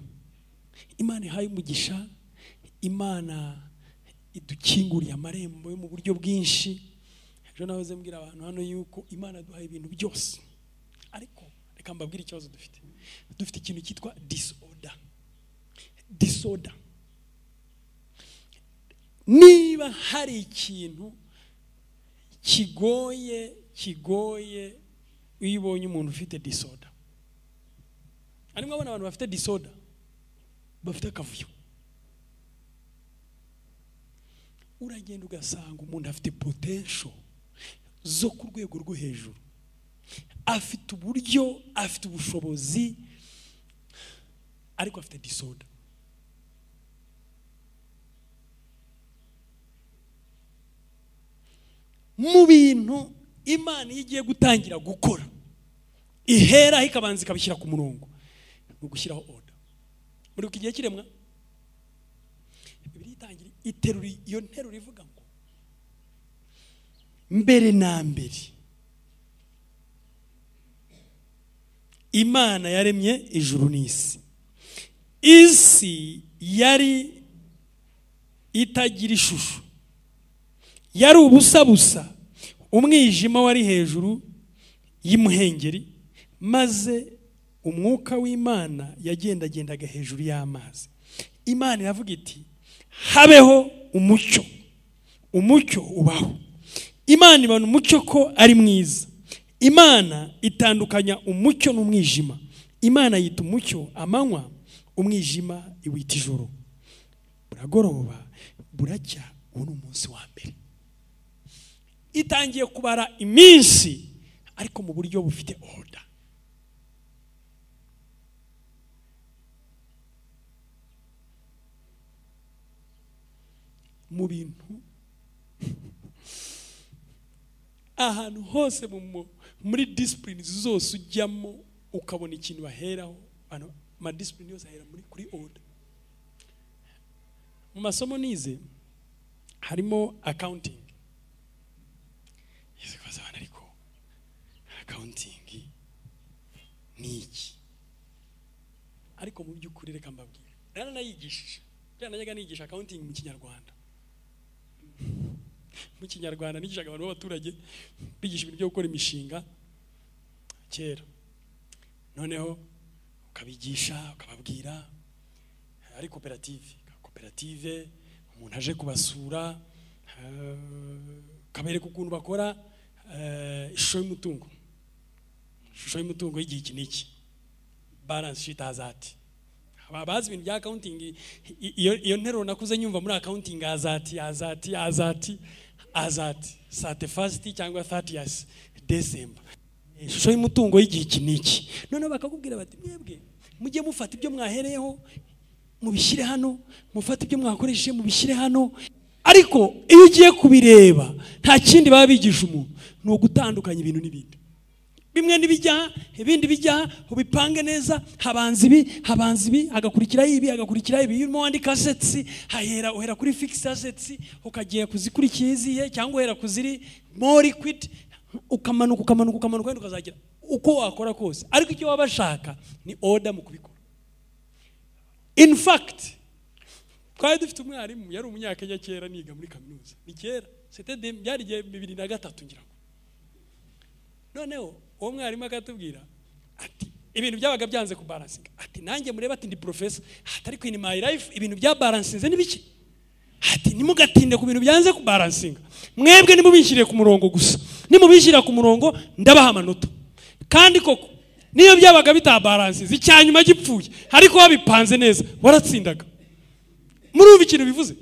Imana ihaye umugisha, Imana idukinguriye amarembo yo mu buryo bwinshi. Ejo nahoze mbwira abantu hano yuko Imana duhaye ibintu byose, ariko reka mbabwire ikibazo dufite ikintu cyitwa disorder. Niba hari ikintu kigoye uyibonye umuntu ufite disorder, arimo abana abantu bafite disorder bafite akavuyo. Uragenda ugasanga umuntu afite potential zo ku rwego rwo hejuru, afite uburyo, afite ubushobozi, ariko afite disorder. Mu bintu Imana igiye gutangira gukora, ihera ikabanza ikabishyira ku murongo, no gushyiraho order. Muri iki gihe kiremwa Bibiliya itangira iterura iyo nteruro ivuga ngo mbere na mbere Imana yaremye ijuru n'isi. Isi yari itagira ishusho, yari ubusa busa, umwijima wari hejuru y'imuhengeri, maze umwuka w'Imana yagendagendaga hejuru y'amazi. Imana iravuga iti habeho umucyo, umucyo ubaho. Imana ibona umucyo ko ari mwiza. Imana itandukanya umucyo n'umwijima. Imana yita umucyo amanywa, umwijima iwita ijoro. Buragoroba buracya, uwo ni umunsi wa mbere. Itangiye kubara iminsi, ariko mu buryo bufite order. Mu bintu ahantu hose muri discipline zose ujyamo ukabona ikintu baheraho, ama discipline yose ahera kuri order. Mu masomo nize harimo accounting. Yesikaza bana ariko accounting ni iki? Ariko mu by'ukuri reka mbabwire, rana nayigishije, najyaga nigisha accounting mu Kinyarwanda. Mu Kinyarwanda nigishaga abantu b'abaturage bigisha ibintu byo gukora imishinga kera. Noneho ukabigisha ukababwira ari koperative, umuntu aje kubasura, kabereka ukuntu bakora ishusho y'umutungo. Ishusho y'umutungo y'igihe iki n'iki, balance sheet hazati. Abazi ibintu bya accounting, iyo nteruro nakuze nyumva muri accounting azati 31 cyangwa 30 December. Ishusho y'umutungo y'igihe iki n'iki. None bakakubwira bati mwebwe mujye mufata ibyo mwahereyeho mubishyire hano, mufata ibyo mwakoresheje mubishyire hano. Ariko iyo ugiye kubireba nta kindi baba bigisha umuntu, ni ugutandukanya ibintu n'ibindi. Bimwe nibijya, ibindi bijya, ubipange neza, habanza ibi, hagakurikira ibi. Iyo wandika assets, uhera kuri fixed assets, ukagiye kuzikurikiye izihe, cyangwa uhera kuziri more liquid, ukamanuka kandi ukazagira uko wakora kose. Ariko icyo wabashaka ni order mu kubikora. In fact, twari dufite umwarimu yari umunyakenya kera niga muri kaminuza. Ni kera, byari 2003 ngira. Noneho uwo mwarimu akatubwira ati ibintu byabaga byanze ku balancing. Ati nanjye mureba ati ndi professor, ariko in my life ibintu bya balancing ni biki? Ati nimugatinde ku bintu byanze ku balancing. Mwebwe nimubishyire ku murongo gusa. Nimubishyira ku murongo ndabaha amanota. Kandi koko niyo byabaga bitabalances icyanyuma gipfuye, ariko wabipanze neza waratsindaga. Murumva ikintu bivuze?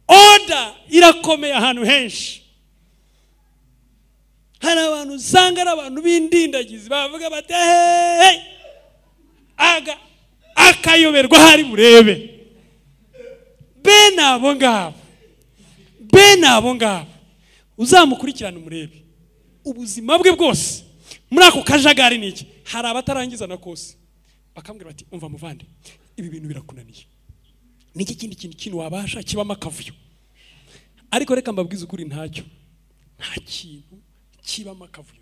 Order irakomeye ahantu henshi. Hari abantu usanga ari abantu b'indindagizi bavuga bati akayoberwa hari burebe. Bene abo ngabo uzamukurikirana umurebe ubuzima bwe bwose muri ako kajagari niki. Hari abatarangiza na kose bakambwira bati umva muvande, ibi bintu birakunaniye, niki kindi kintu wabasha kibamo akavuyo. Ariko reka mbabwize ukuri, nta kintu kibamo akavuyo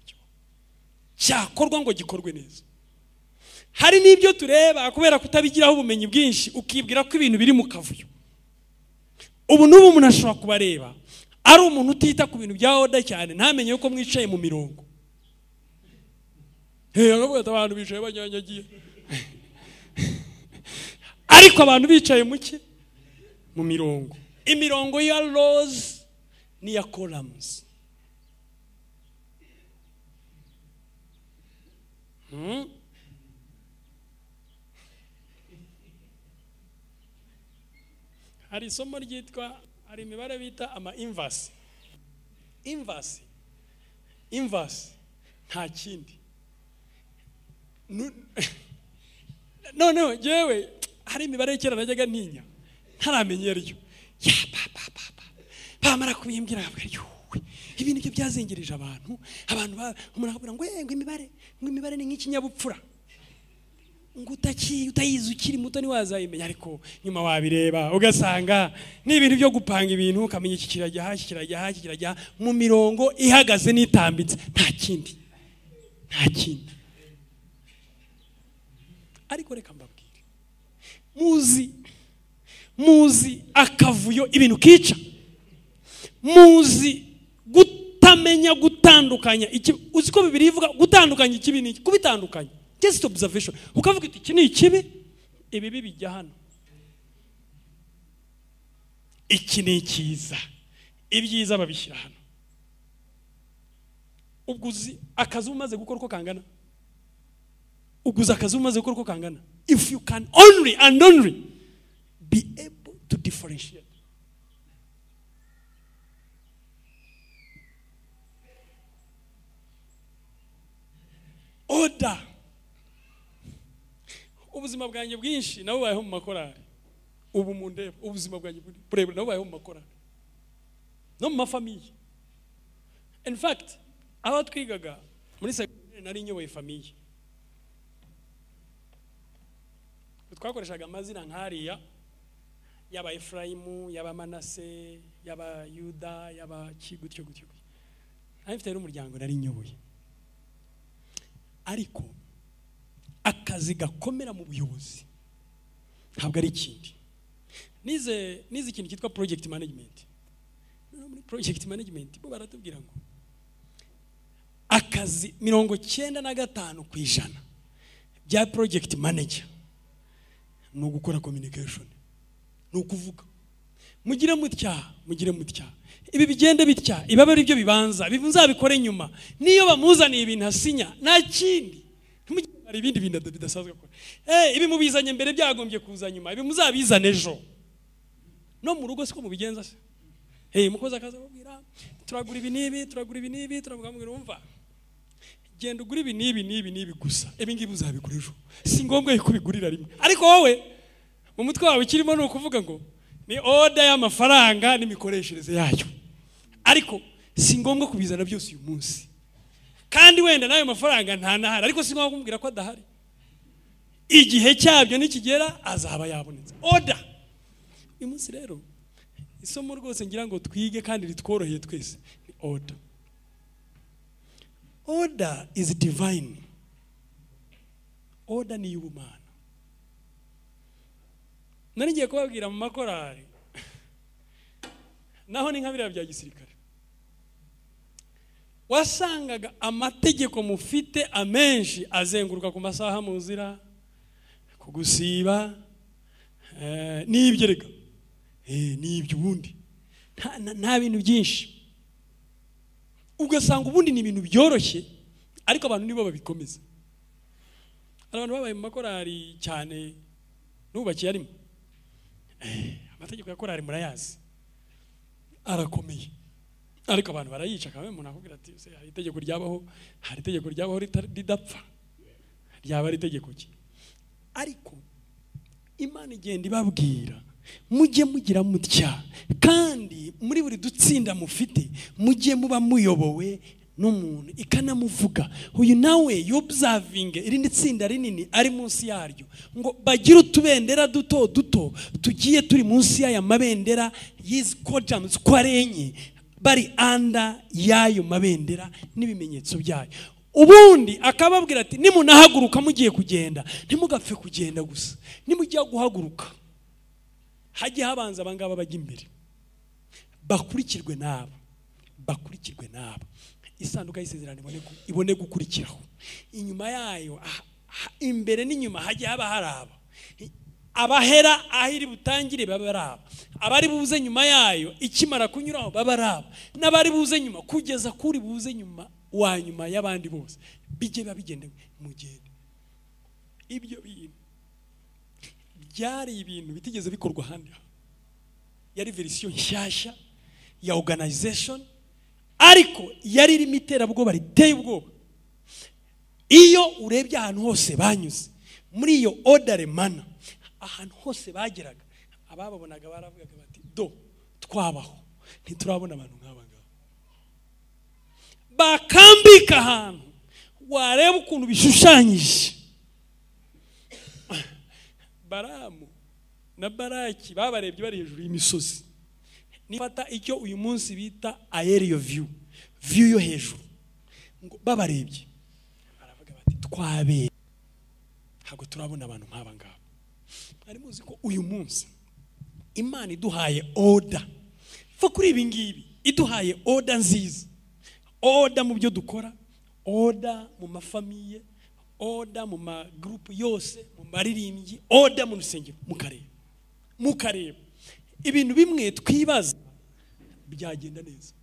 cyakorwa ngo gikorwe neza. Hari n'ibyo tureba kubera kutabigiraho ubumenyi bwinshi, ukibwira ko ibintu biri mu kavuyo. Ubu n'ubu umuntu ashobora kubareba ari umuntu utita ku bintu bya order cyane, ntamenye yuko mwicaye mu mirongo. Akavuga ati abantu bicaye banyanyagiye. Ariko abantu bicaye mu mirongo. Imirongo ya rows ni ya columns. Hari isomo ryitwa, hari imibare bita ama inverse. Inverse inverse nta kindi. No jewe hari imibare kera najyaga ntinya ntaramenyera yo ya bamara kubimbwira abwira ibintu byo byazengereje abantu umuntu akabura ngo imibare ni nk'ikinyabupfura ngo utayizi ukiri muto ni wazayimenya, ariko nyuma wabireba ugasanga ni ibintu byo gupanga ibintu ukamenya iki kirajya mu mirongo ihagaze n'itambitse, nta kindi. Ariko reka mbabwire, muzi akavuyo ibintu kica, muzi gutamenya gutandukanya uzi ko Bibiliya ivuga gutandukanya ikibi n'iki, kubitandukanya, just observation, ukavuga iki ni ikibi, ibi bijya hano, iki ni icyiza, ibyiza babishyira hano. Uguzi akazi umaze gukora uko kangana, if you can only and only be able to differentiate. Order. Ubuzima bwanjye bwinshi nabo bayeho mu makorari, ubu mu ndeba ubuzima bwanjye burebure nabo bayeho mu makorari no mu mafamiye. In fact, aho twigaga muri secondaire nari nyoboye famiye, twakoreshaga amazina nk'ariya yaba Efraimu, yaba Manase, yaba Yuda, yaba Kigutyo. Afite umuryango nari nyoboye, ariko akazi gakomera mu buyobozi ntabwo ari ikindi. Nize ikintu cyitwa project management. Muri project management bo baratubwira ngo akazi 95% bya project manager ni ugukora communication, ni ukuvuga mugire mutya ibi bigende bitya, ibaba ari byo bibanza bizabikore nyuma, niyo bamuzaniye ibintu asinya nta kindi, hari ibindi bintu bidasanzwe akora. Ibi mubizanye mbere byagombye kuza nyuma, ibi muzabizana ejo. No mu rugo siko mubigenza se. Mukoza akaza babwira turagura ibi nibi turavuga ngo urumva genda ugura ibi nibi gusa, ibi ngibi uzabigura ejo, si ngombwa yuko ubigurira rimwe. Ariko wowe mu mutwe wawe kirimo no kuvuga ngo ni order y'amafaranga n'imikoreshereze yayo, ariko si ngombwa kubizana byose uyu munsi, kandi wenda nayo mafaranga ntanahari, ariko si ngombwa kumbwira ko adahari. Igihe cyabyo nikigera azaba yabonetse. Order. Uyu munsi rero isomo rwose ngira ngo twige kandi ritworoheye twese ni order. Order is divine. Order ni y'ubumana. Nari ngiye kubabwira mu makorari naho ni nkabira bya gisirikare, wasangaga amategeko mufite amenshi azenguruka ku masaha muzira, kugusiba, n'ibyo rega n'ibyo ubundi nta bintu byinshi, ugasanga ubundi ni ibintu byoroshye, ariko abantu nibo babikomeza. Abantu babaye mu makorari cyane nubakiye arimo, amategeko ya korari murayazi arakomeye, ariko abantu barayica. Kamwe umuntu akubwira ati hari itegeko ryabaho ridapfa, ryaba ari itegeko ki? Ariko Imana igenda ibabwira mujye mugira mutya, kandi muri buri dutsinda mufite mujye muba muyobowe n'umuntu ikanamuvuga. Uyu nawe yobservinge irindi tsinda rinini ari munsi yaryo, ngo bagira utubendera duto tugiye turi munsi y'aya mabendera yizi quadrants ko arenye, bari anda y'ayo mabendera n'ibimenyetso byayo. Ubundi akababwira ati nimunahaguruka mugiye kugenda ntimugapfe kugenda gusa, nimujya guhaguruka hajye habanza abangaba bajya imbere, bakurikirwe nabo, isanduka y'isezerano ibone gukurikiraho. Inyuma yayo imbere n'inyuma hajye haba haraba abahera ahiri butangire babaraba, abari buze nyuma yayo ikimara kunyuraho babaraba, n'abari buze nyuma kugeza kuri buze nyuma wa nyuma y'abandi bose, bijye babigendewe mugende. Ibyo bintu byari ibintu bitigeze bikorwa hano, yari version nshyashya ya organization ariko yari irimo iterabwoba riteye ubwoba. Iyo urebye ahantu hose banyuze muri iyo order mana, ahantu hose bageraga abababonaga baravugaga bati do twabaho ntiturabona abantu nk'aba ngaba. Bakambika ahantu wareba ukuntu bishushanyije. Baramu na Baraki babarebye bari hejuru y'imisozi. Nifata icyo uyu munsi bita aerial view yo hejuru, ngo babarebye baravuga bati twabere ntabwo turabona abantu nk'aba ngaba. Ari muzi ko uyu munsi Imana iduhaye order fa kuri ibi ngibi, iduhaye order nziza, order mu byo dukora, order mu mafamiye, order mu magroup yose, mu maririmbyi, order mu rusengero, mukareba ibintu bimwe twibaza byagenda neza.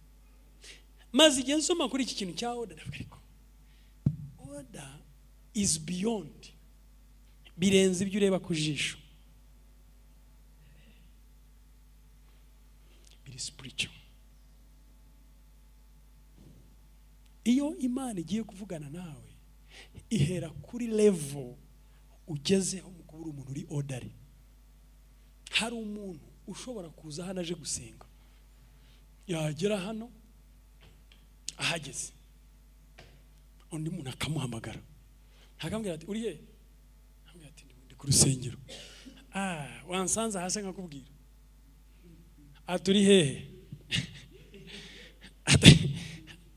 Maze igihe nsoma kuri iki kintu cya order, ndavuga ariko order is beyond, birenze ibyo ureba ku jisho, biri spiritual. Iyo Imana igiye kuvugana nawe ihera kuri level ugezeho mu kubura umuntu uri orderly. Hari umuntu ushobora kuza hano aje gusenga, yagera hano ahageze undi muntu akamuhamagara akambwira ati uriye, akambwira ati ndi ku rusengero. Wansanze hase nkakubwira ati uri hehe?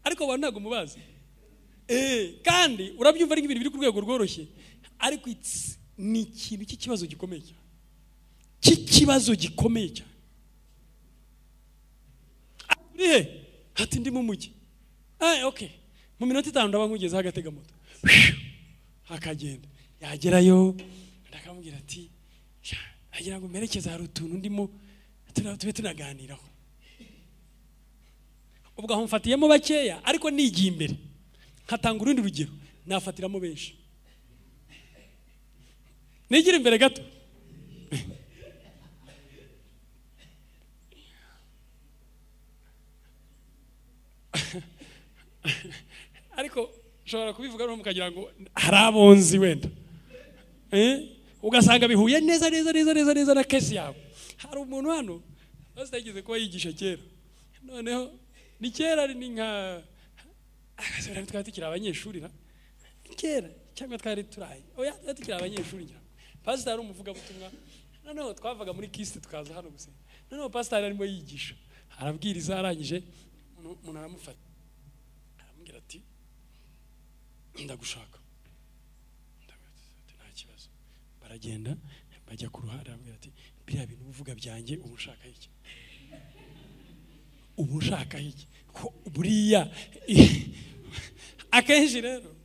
Ariko abantu ntago mubazi. Kandi urabyumva ari ibintu biri ku rwego rworoshye, ariko ni ikintu cy'ikibazo gikomeye cyane, cy'ikibazo gikomeye cyane. Uri he? Ati ndi mu mujyi. Okay, mu minota 5 ndaba nkugeze agatega moto akagenda, yagerayo ndakamubwira ati agira ngo merekeza hari utuntu ndimo tube tunaganiraho. Ubwo aho mfatiyemo bakeya, ariko nigiye imbere nkatanga urundi rugero nafatiramo benshi. Nigira imbere gato ariko ushobora kubivuga no mukagira ngo harabonzi wenda, ugasanga bihuye neza na case yawe. Hari umuntu hano bastagize ko yigisha kera, noneho ni kera ari ninka akazora twari tukira abanyeshuri na kera cyangwa twari turaye oya tukira abanyeshuri ngira pastor ari umuvuga butumwa, noneho twavaga muri kiste tukaza hano gusenga. Noneho pastor arimo yigisha arabwiriza, arangije umuntu aramufata aramubwira ati ndagushaka. Nta kibazo. Baragenda bajya ku ruhande, aramubwira ati biriya bintu uvuga byanjye ubushaka iki? Ubushaka iki? Ko buriya akenshi rero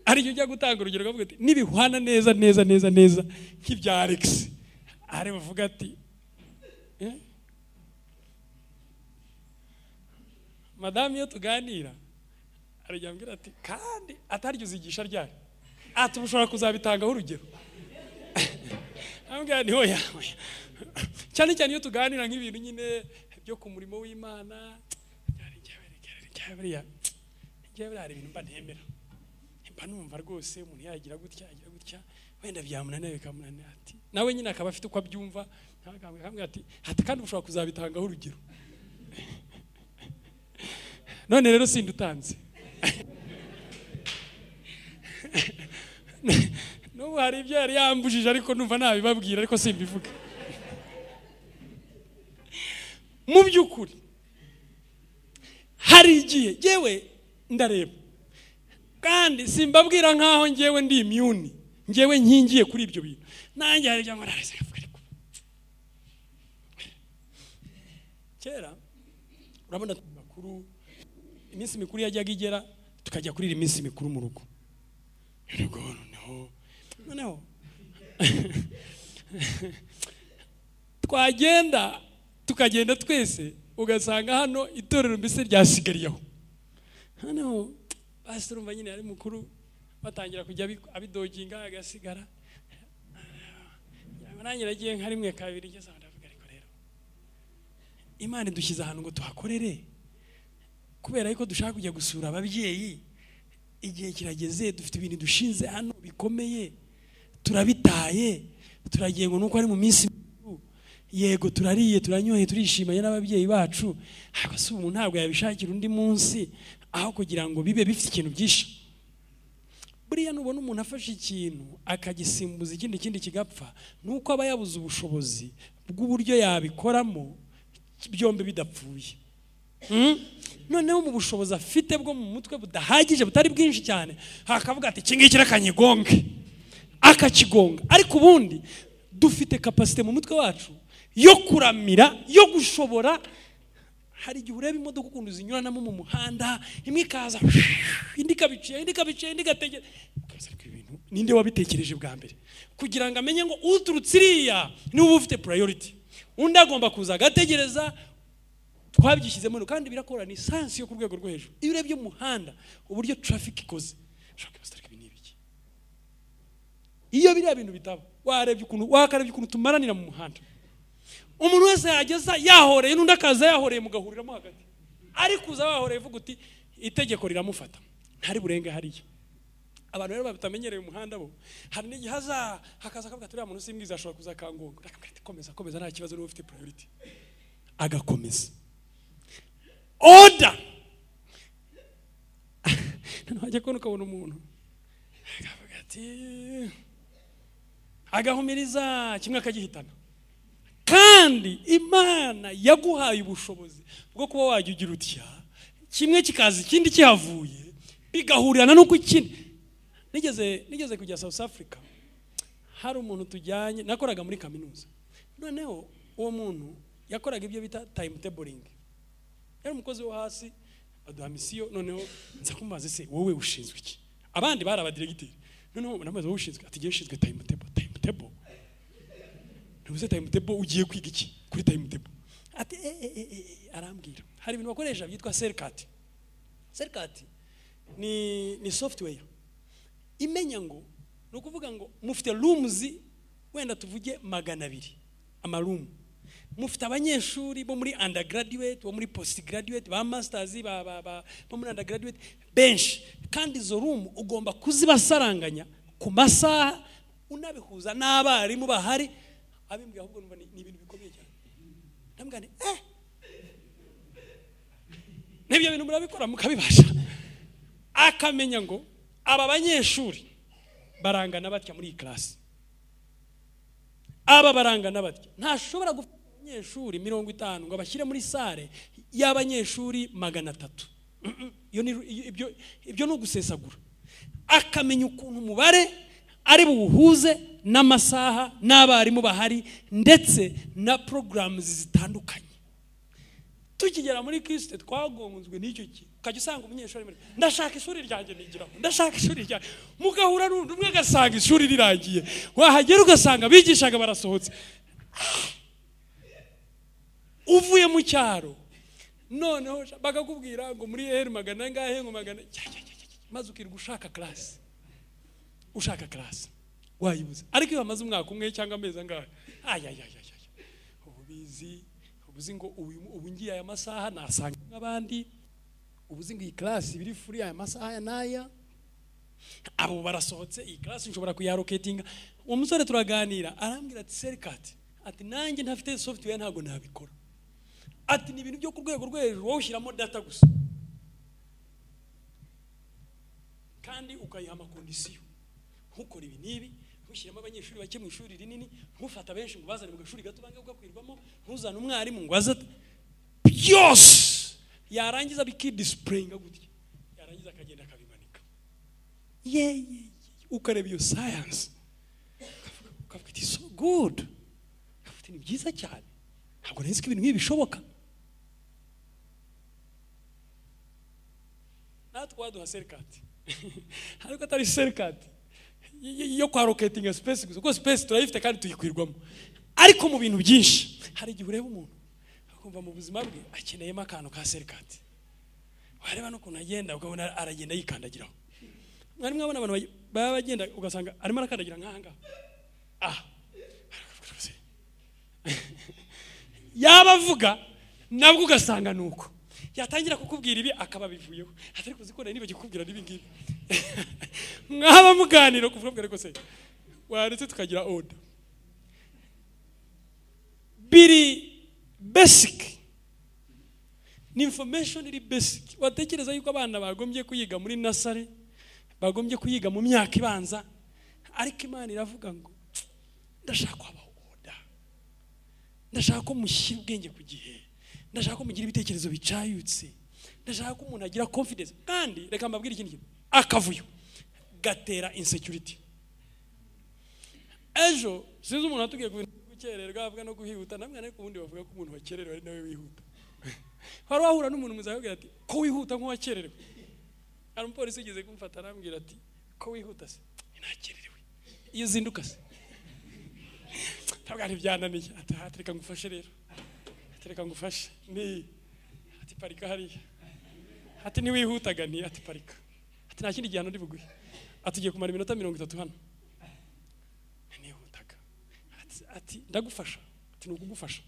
ari cyo ujya gutanga urugero ukavuga ati nibihwana neza nk'ibya Alex, ari bavuga ati madame iyo tuganira arajya ambwira ati kandi ataryo uzigisha ryari, ati ushobora kuzabitangaho urugero. Ambwira ni hoya cyane iyo tuganira nk'ibintu nyine byo ku murimo w'Imana, njyewe hari ibintu mba ntemera, mba numva rwose umuntu yagira gutya wenda byamunaniye bikamunanira, ati nawe nyine akaba afite uko abyumva. Akambwira ati kandi ushobora kuzabitangaho urugero. None rero sindutanze n'ubu hari ibyo yari yambujije, ariko numva nabibabwira, ariko simbivuga. Mu by'ukuri hari igihe jewe ndareba, kandi simbabwira nkaho ngewe ndi immune, ngewe nkingiye kuri ibyo bintu. Nanjye hari cyangwa narase kavuga ariko kera urabona makuru, iminsi mikuru yajyaga igera tukajya kuri iminsi mikuru mu rugo. Noneho tukagenda twese, ugasanga hano itorero mbese ryasigariyeho. Hano pastor umva nyine ari mukuru, batangira kujya abidoginga agasigara. Nanjye nagiye nka rimwe kabiri ngeze ndavuga ariko rero Imana idushyize ahantu ngo tuhakorere, kubera yuko dushaka kujya gusura ababyeyi, igihe kirageze, dufite ibintu dushinze hano bikomeye, turabitaye, turagiye ngo nuko ari mu minsi yego turariye turanyoye turishimanye n'ababyeyi bacu, ariko se umuntu ntabwo yabishakira undi munsi aho kugira ngo bibe bifite ikintu byinshi. Buriya nubona umuntu afashe ikintu akagisimbuza ikindi kigapfa, nuko aba yabuze ubushobozi bw'uburyo yabikoramo byombi bidapfuye. Noneho mu bushobozi afite bwo mu mutwe budahagije, butari bwinshi cyane, hakavuga ati iki ngiki rakanyigonge, akakigonga. Ariko ubundi dufite capacity mu mutwe wacu yo kuramira, yo gushobora. Hari igihe ureba imodoka ukuntu zinyuranamo mu muhanda, imwe ikaza indi kabiciye indi gategera, ibintu ninde wabitekereje bwa mbere kugira ngo amenye ngo uturutse iriya ni uba ufite priority, undi agomba kuza agategereza. Twabyishyizemo kandi birakora, ni sansi yo ku rwego rwo hejuru. Iyo urebye umuhanda uburyo traffic ikoze, shaka bastarika ibintu ibiki, iyo biriya bintu bitaba warebye ukuntu tumaranira mu muhanda. Umuntu wese yageza yahoreye n'undi akaza yahoreye mugahuriramo hagati, ariko uza wahoreye uvuga uti itegeko riramufata, ntari burenge hariya. Abantu rero batamenyereye umuhanda bo, hari n'igihe hakaza akavuga turiya muntu simwiza ashobora kuza akangonga, komeza nta kibazo, niwe ufite priority, agakomeza order. Ntajya kubona ukabona umuntu akavuga ati agahumiriza kimwe akagihitana. Kandi Imana yaguhaye ubushobozi bwo kuba wajya ugira utya, kimwe kikaza ikindi kihavuye bigahurirana nuko ikindi. Nigeze kujya South Africa, hari umuntu tujyanye, nakoraga muri kaminuza. Noneho uwo muntu yakoraga ibyo bita timetabling, yari umukozi wo hasi aduha misiyo. Noneho nza kumubaza se wowe ushinzwe iki? Abandi bari abadiregiteri. Noneho namaze wowe ushinzwe, ati ngiye nshinzwe timetable. Nubuze timetable ugiye kwiga iki kuri timetable? Ati arambwira hari ibintu bakoresha byitwa Sercat. Sercat ni software imenya ngo no kuvuga ngo mufite rooms wenda tuvuge 200 amaroom, mufite abanyeshuri bo muri undergraduate, bo muri postgraduate, ba masters, bo muri undergraduate benshi, kandi izo room ugomba kuzibasaranganya ku masaha, unabihuza n'abarimu bahari. Abimbwiye ahubwo numva ni ibintu bikomeye cyane. Ndamugane n'ibyo bintu murabikora mukabibasha. Akamenya ngo aba banyeshuri barangana batya muri class, aba barangana batya. Ntashobora gufata abanyeshuri 50 ngo abashyire muri sale y'abanyeshuri 300. Ibyo no gusesagura. Akamenya ukuntu umubare ari buhuze n'amasaha n'abarimu bahari ndetse na programs zitandukanye. Tukigera muri Kristo twagonzwe n'icyo kintu, ukajya usanga umunyeshuri ndashaka ishuri ryanjye nigiraho, ndashaka ishuri ryanjye, mugahura n'undi umwe agasanga ishuri rirangiye, wahagera ugasanga bigishaga barasohotse. Uvuye mu cyaro noneho bakakubwira ngo muri magana ngahe ngo magana, maze ukirwa ushaka class wayibuze. Ariko iyo bamaze umwaka umwe cyangwa amezi angahe, ubuzi ngo ubu ngiye aya masaha nasanga nk'abandi, ubuzi ngo iyi class biri free aya masaha naya, abo barasohotse, iyi class nshobora kuyaroketinga. Uwo musore turaganira arambwira ati Sercat, ati nanjye ntafite software ntago nabikora. Ati ni ibintu byo ku rwego rwo hejuru, wowe ushyiramo data gusa kandi ukayiha amakondisiyo, ntukora ibi nibi, ntushyiramo abanyeshuri bake mu ishuri rinini, ntufata benshi ngo bazane mu gashuri gato bange ugakwirwamo, ntuzane umwarimu ngo aze byose yarangiza bikidisprayinga gutya, yarangiza akagenda akabimanika. Ukareba iyo science ukavuga iti so good, ukavuga ni byiza cyane, ntabwo nzi ko ibintu nk'ibi bishoboka. Natwe waduha Sercat ariko atari Sercat yo kwa roketinga space gusa, kuko space turayifite kandi tuyikwirwamo. Ariko mu bintu byinshi hari igihe ureba umuntu akumva mu buzima bwe akeneyemo akantu ka Sercat, wareba no kuntu agenda ukabona aragenda yikandagiraho. Mwari mwabona abantu baba bagenda ugasanga arimo arakandagira nk'ahanga, yabavuga nabwo ugasanga nuko yatangira kukubwira ibi akaba bivuyeho atari kuzikora niba gikubwira nibi ngibi mwaba muganiro kuvuga ariko se waretse tukagira order biri basic ni information iri basic watekereza yuko abana bagombye kuyiga muri nasari bagombye kuyiga mu myaka ibanza ariko Imana iravuga ngo ndashaka kwabaho order ndashaka ko mushyira ubwenge ku gihe ndashaka ko mugira ibitekerezo bicayutse ndashaka ko umuntu agira confidence kandi reka mbabwire ikindi kintu akavuyo gatera insecurity ejo sinzi umuntu atubwiye gukererwa avuga no guhihuta namwe ariko ubundi bavuga ko umuntu wakererewe ari nawe wihuta hari wahura n'umuntu muzabwira ati ko wihuta nk'uwakererewe hari umupolisi ugeze kumfata arambwira ati ko wihuta se nakererewe iyo uzinduka se tabwa ntibyananiye ati reka ngufashe rero reka ngufashe ni ati parika hariya ati ni wihutaga ni ati parika ati nta kindi gihano ndi buguhe atugiye kumara iminota 30 hano nihutaga ati ndagufasha ati nugugufasha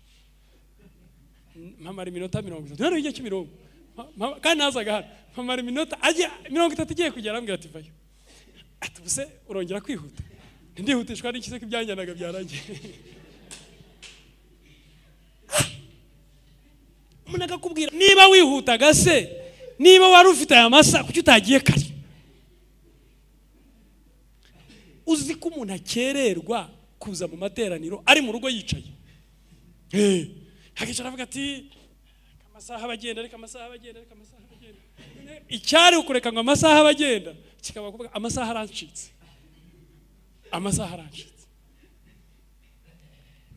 mpamara iminota 30 none igihe cy'imirongo kandi nazaga hano mpamara iminota ajya 30 igiye kugera ambwira ati vayo ati buse urongera kwihuta ndihutishwa n'ikize ko ibyanjyanaga byarangiye umuntu akakubwira niba wihutaga se niba wari ufite aya masa kuki utagiye kare uzi ko umuntu akererwa kuza mu materaniro ari mu rugo yicaye hakicara avuga ati amasaha abagenda reka amasaha abagenda reka amasaha abagenda icyari ukureka ngo amasaha abagenda kikaba kuvuga amasaha arancitse amasaha arancitse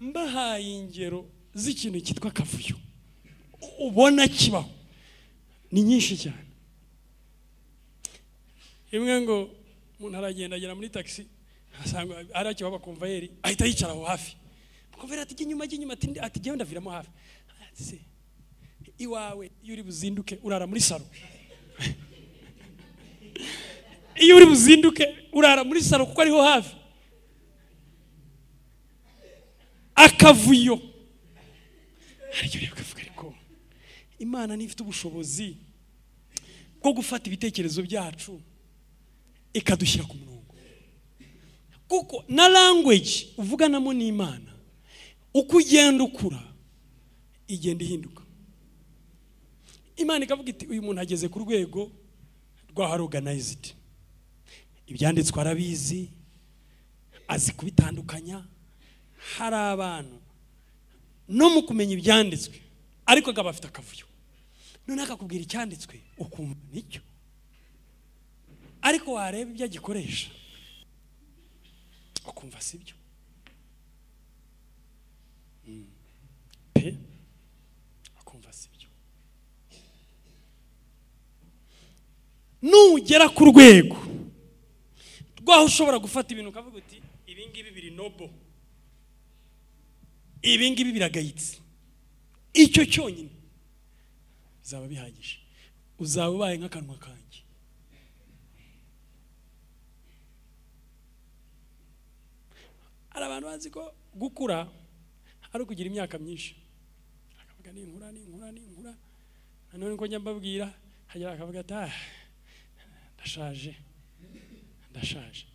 mbahaye ingero z'ikintu cyitwa kavuyo ubona kibaho ni nyinshi cyane imwe ngo umuntu aragenda agera muri taxi asanga ari cyo bakomvayeri ahita yicara aho hafi bakomvayeri ati inyuma ati genda ndaviramo hafi ati iwawe iyo uri buzinduke urara muri salo iyo uri buzinduke urara muri salo kuko ariho hafi akavuyo ariko rero kavuga ariko Imana nifite ubushobozi bwo gufata ibitekerezo byacu ikadushyira ku murongo kuko na language uvuganamo n'Imana uko ugenda ukura igenda ihinduka Imana ikavuga iti uyu muntu ageze ku rwego rwa organized ibyanditswe arabizi azi kubitandukanya hari abantu no mu kumenya ibyanditswe ariko akaba afite akavuyo none akakubwira icyanditswe ukumva nicyo ariko wareba ibyo agikoresha ukumva sibyo pe ukumva sibyo nugera ku rwego rwaho ushobora gufata ibintu ukavuga uti ibi ngibi biri nobo ibi ngibi biragayitse icyo cyonyine bizaba bihagije uzaba ubaye nk'akanwa kanjye hari abantu bazi ko gukura ari ukugira imyaka myinshi akavuga ni inkura nanone ko njya mbabwira hagera akavuga ati ndashaje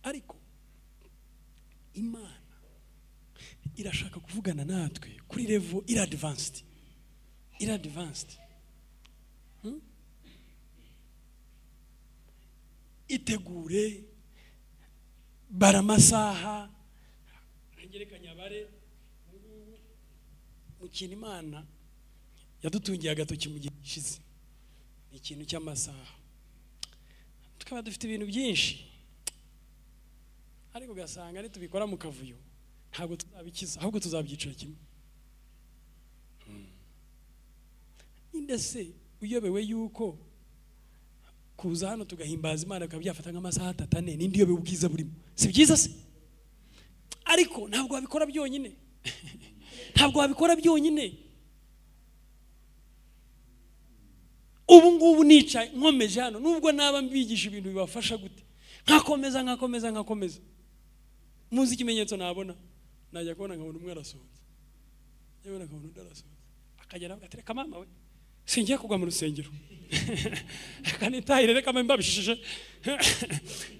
ariko Imana irashaka kuvugana natwe kuri level iri advanced itegure baramasaha ngerekanya bare mu kintu Imana yadutungiye agatoki mu gihe gishize ni ikintu cy'amasaha tukaba dufite ibintu byinshi ariko ugasanga nitubikora mu kavuyo ntabwo tuzabikiza ahubwo tuzabyicira kimwe indese uyobewe yuko kuza hano tugahimbaza Imana akabyafata nk'amasaha 3 n'indi yobewe ubwiza burimo si byiza se ariko ntabwo wabikora byonyine ubu ngubu nica nkomeje hano nubwo naba mbigisha ibintu bibafasha gute nkakomeza muzi ikimenyetso nabona najya kubona nkabona umwe arasohotse yabona nkabona undi arasohotse akagera agatereka mama we singiye kugwa mu rusengero akanitahire reka mbabishije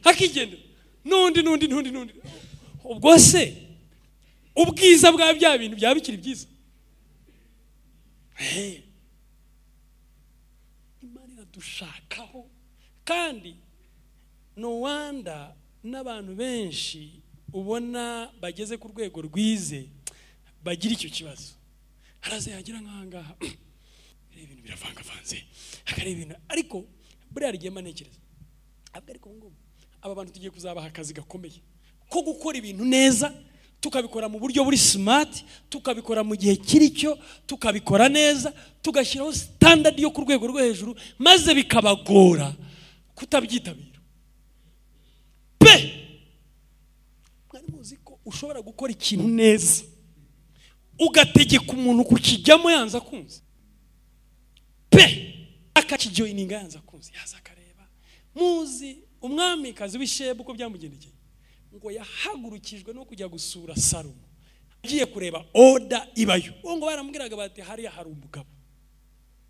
hakigenda nundi ubwo se ubwiza bwa bya bintu byaba bikiri byiza. Imana iradushakaho kandi no wanda n'abantu benshi ubona bageze ku rwego rwize bagira icyo kibazo. Haraze yagira nkangaha ibintu biravangavanze akareba ibintu ariko buriya rigiye manekereza ariko ngo aba bantu tugiye kuzabaha akazi gakomeye ko gukora ibintu neza, tukabikora mu buryo buri smart, tukabikora mu gihe kiri cyo, tukabikora neza, tugashyiraho standard yo ku rwego rwo hejuru, maze bikabagora kutabyitabira. Mwari muzi ko ushobora gukora ikintu neza ugategeka umuntu kukijyamo yanza kunze akakijoininga yanza kunze yaza akareba. Muzi umwamikazi w'Isheba uko byamugendekeye ngo yahagurukijwe no kujya gusura Salomo, agiye kureba oda ibayo. ngo baramubwiraga bati hariya hari umugabo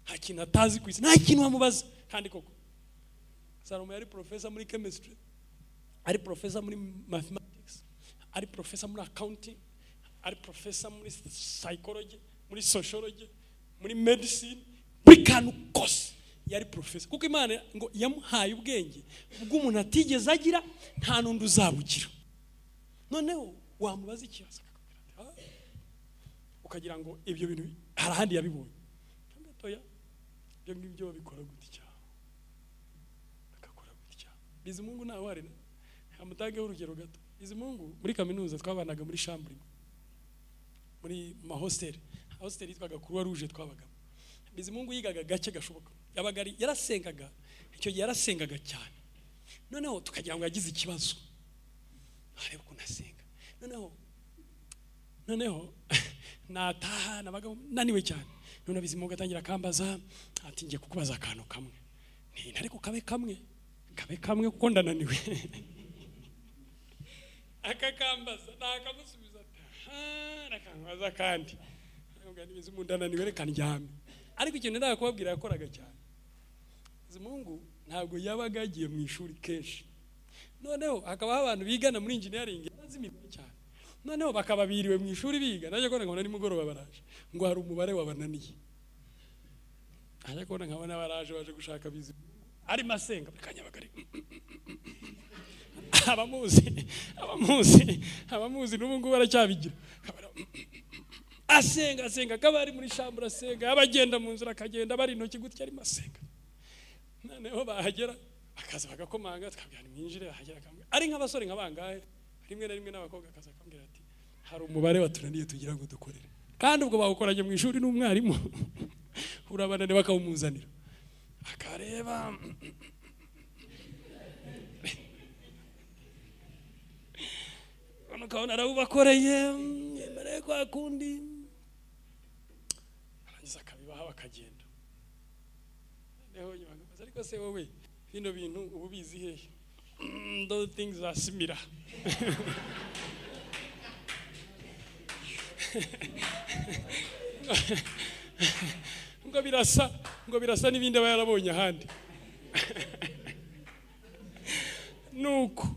nta kintu atazi ku isi, nta kintu wamubaza. kandi koko Salomo yari professor muri chemistry, ari professor muri mathematics, ari professor muri accounting, ari professor muri psychology, muri sociology, muri medicine, buri kantu kose yari professor. kuko Imana ngo yamuhaye ubwenge bw'umuntu atigeze agira, nta nundi uzabugira. Noneho wamubaza ikibazo ukagira ngo ibyo bintu hari ahandi yabibonye. Gatoya ibyo ngibyo babikora gutya akakora gutya. Bizimungu nawe wari amutangeho urugero gato. Bizimungu muri kaminuza twabanaga muri chambre, muri ma hostel yitwaga Croix Rouge twabagamo. Bizimungu yigaga gake gashoboka, yabagari yarasengaga, icyo gihe yarasengaga cyane. Noneho tukagira ngo yagize ikibazo, areba ko nasenga. Noneho nataha nabaga naniwe cyane. None Bizimungu atangira kambaza ati ngiye kukubaza akantu kamwe. Ariko kabe kamwe kuko ndananiwe. Akakambaza nakamusubiza nakambaza kandi ngani Bizimungu ndananiwe reka ndyame. Ariko ikintu ndaka kubabwira yakoraga cyane. Bizimungu ntabwo yabaga agiye mu ishuri kenshi. Noneho hakaba abantu bigana muri engineering bazimira cyane. Noneho bakababiriwe mu ishuri biga, naje kona nkabona nimugoroba baraje ngo hari umubare wabananiye. Naje kona nkabona baraje baje gushaka Bizimungu ari masenga bikanyabagari. abamuzi n'ubu ngubu baracyabigira. asenga kabari muri chambre asenga, abagenda mu nzira akagenda bari intoki gutya ari masenga. Noneho bahagera akaza bagakomanga tukabwira mwinjire, bahagera akamwe ari nk'abasore nk'abangahe, rimwe na rimwe n'abakobwa akaza akambwira ati hari umubare watunaniye tugira ngo dukorere. Kandi ubwo bawukoranye mu ishuri n'umwarimu urabanane bakawumuzanira akareba ukabona arabubakoreye mbere kwa kundi arangiza akabibaha bakagenda. Neho nyuma ariko se wowe bino bintu ubu bizi hehe? Those things are similar. ngo birasa n'ibindi aba yarabonye ahandi. Nuko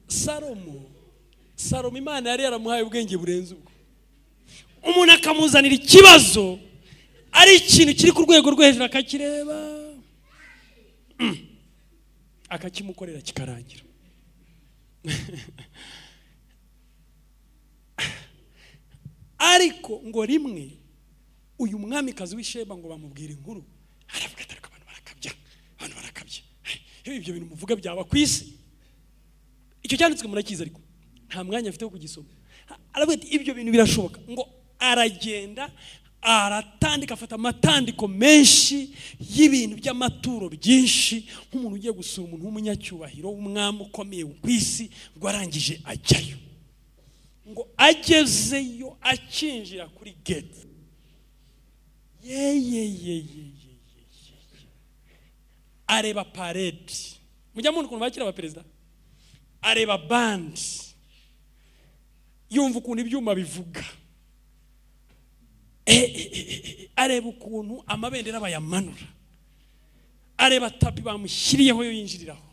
Salomo Imana yari yaramuhaye ubwenge burenze ubwo. Umuntu akamuzanira ikibazo ari ikintu kiri ku rwego rwo hejuru akakireba akakimukorera kikarangira. Ariko ngo rimwe uyu mwamikazi w'Isheba ngo bamubwira inkuru, aravuga ati abantu barakabya. Ibyo bintu muvuga byaba kwisi. Icyo cyanditswe murakiza ariko nta mwanya afite wo kugisoma. Aravuga ati ibyo bintu birashoboka. Ngo aragenda aratandika, afata amatandiko menshi y'ibintu by'amaturo byinshi, nk'umuntu ugiye gusura umuntu w'umunyacyubahiro w'umwami ukomeye ku isi. Ngo arangije ajyayo, ngo agezeyo akinjira kuri gate areba parade. Mujya muntu ukuntu bakira abaperezida, areba band, yumva ukuntu ibyuma bivuga. areba ukuntu amabendera bayamanura, areba tapi bamushyiriyeho yo yinjiriraho,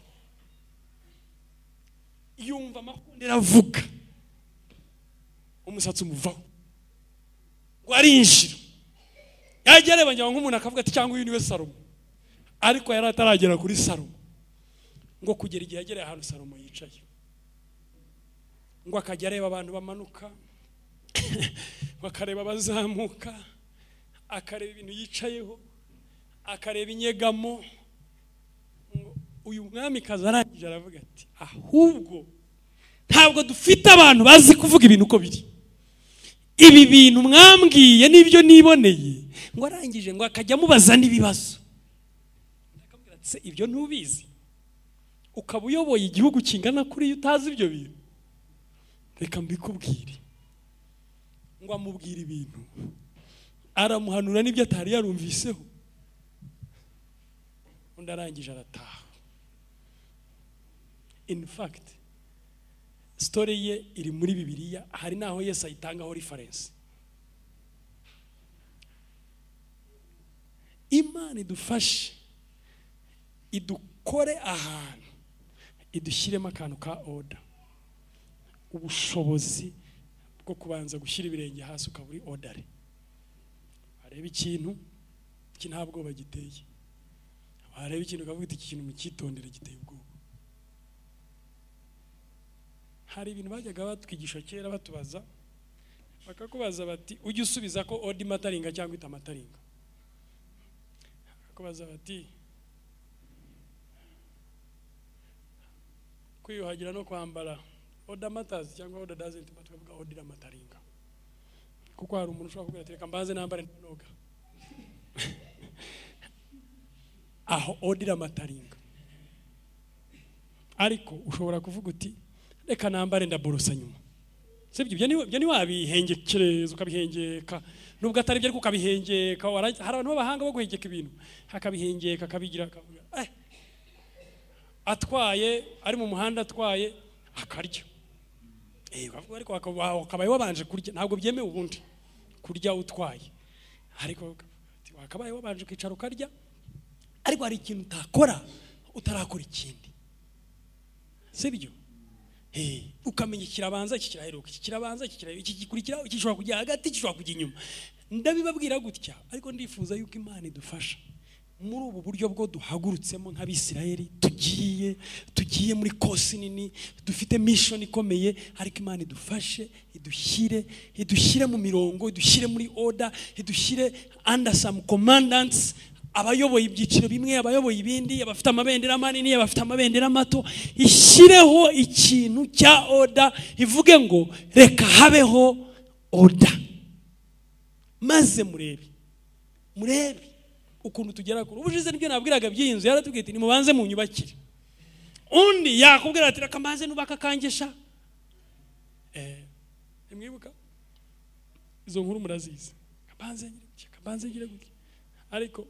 yumva amakondera avuga, umusatsi umuvaho ngo arinjira. Yajya areba nk'umuntu akavuga ati cyangwa uyu niwe Salomo, ariko yari ataragera kuri Salomo, ngo kugera igihe yagereye ahantu Salomo yicaye, ngo akajya areba abantu bamanuka, bakareba bazamuka, akareba ibintu yicayeho, akareba inyegamo. Uyu mwami kaza arangije aravuga ati ahubwo ntabwo dufite abantu bazi kuvuga ibintu uko biri, ibi bintu mwambwiye nibyo niboneye. Ngo arangije ngo akajya mubaza n'ibibazo, akambwira ati ibyo ntubizi, ukaba uyoboye igihugu kingana kuri iyo utazi ibyo bintu, reka mbikubwire. Ngo amubwira ibintu, aramuhanura n'ibyo atari yarumviseho, undi arangije arataha. In fact, story ye iri muri Bibiliya, hari naho Yesu ayitangaho reference. Imana idufashe, idukore ahantu, idushyiremo akantu ka order, ubushobozi bwo kubanza gushyira ibirenge hasi ukaba uri ordere. Areba ikintu iki nta bwoba giteye, areba ikintu ukavuga ati iki kintu mukitondere giteye ubwoba. Hari ibintu bajyaga batwigisha kera batubaza, bakakubaza bati ujye usubiza ko odi mataringa cyangwa itamataringa. Bakakubaza bati kwiyuhagira no kwambara oda matters cyangwa oda doesn't matter, bavuga odira mataringa. Kuko hari umuntu ushobora kugira ati reka mbanze nambare noga. Aho odira mataringa. Ariko ushobora kuvuga uti reka nambare ndaborosa nyuma. Sibyo byo ni wabihengekereza ukabihengeka, nubwo atari byo ariko ukabihengeka. Hari abantu b'abahanga bo guhengeka ibintu, hakabihengeka akabigira akavuga atwaye ari mu muhanda atwaye akarya. Bavuga ariko wakabaye wabanje kurya, ntabwo byemewe ubundi kurya utwaye, ariko wakabaye wabanje kwicara ukarya. Ariko hari ikintu utakora utarakora ikindi, sibyo? Ukamenya ikirabanza ikiraheruka, ikirabanza iki gikurikira, ikishobora kujya hagati, ikishobora kujya inyuma. Ndabibabwira gutya, ariko ndifuza yuko Imana idufasha muri ubu buryo bwo duhagurutsemo nk'Abisirayeli, tugiye muri kosi nini, dufite mission ikomeye. Ariko Imana idufashe, idushyire mu mirongo, idushyire muri order, idushyire under some commandants. Abayoboye ibyiciro bimwe, abayoboye ibindi, abafite amabendera manini, abafite amabendera mato, ishyireho ikintu cya order, ivuge ngo reka habeho order. Maze murebe ukuntu tugera kuri ubushize. Nibyo nabwiraga by'inzu, yaratubwiye ati nimubanze mu nyubakire. Undi yakubwira ati reka mbanze nubaka kangesha. Mwibuka izo nkuru murazizi, kabanze ngire gutya. Ariko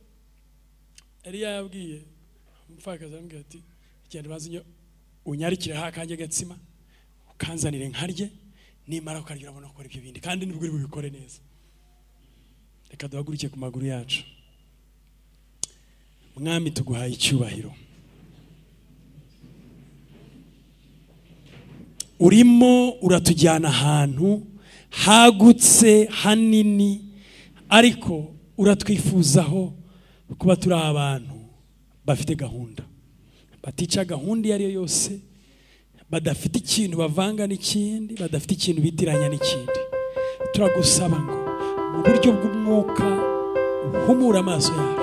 Eliya yabwiye umupfakazi amubwira ati genda bazinyo unyarikire hakange gatsima ukanzanire nkarye, nimara ukarya urabona ko ibyo bindi kandi nibwo uri bubikore neza. Reka duhaguruke ku maguru yacu. Mwami tuguhaye icyubahiro, urimo uratujyana ahantu hagutse hanini, ariko uratwifuzaho kuba turi abantu bafite gahunda, batica gahunda iyo ari yo yose, badafite ikintu bavanga n'ikindi, badafite ikintu bitiranya n'ikindi. Turagusaba ngo mu buryo bw'umwuka uhumura amaso yacu,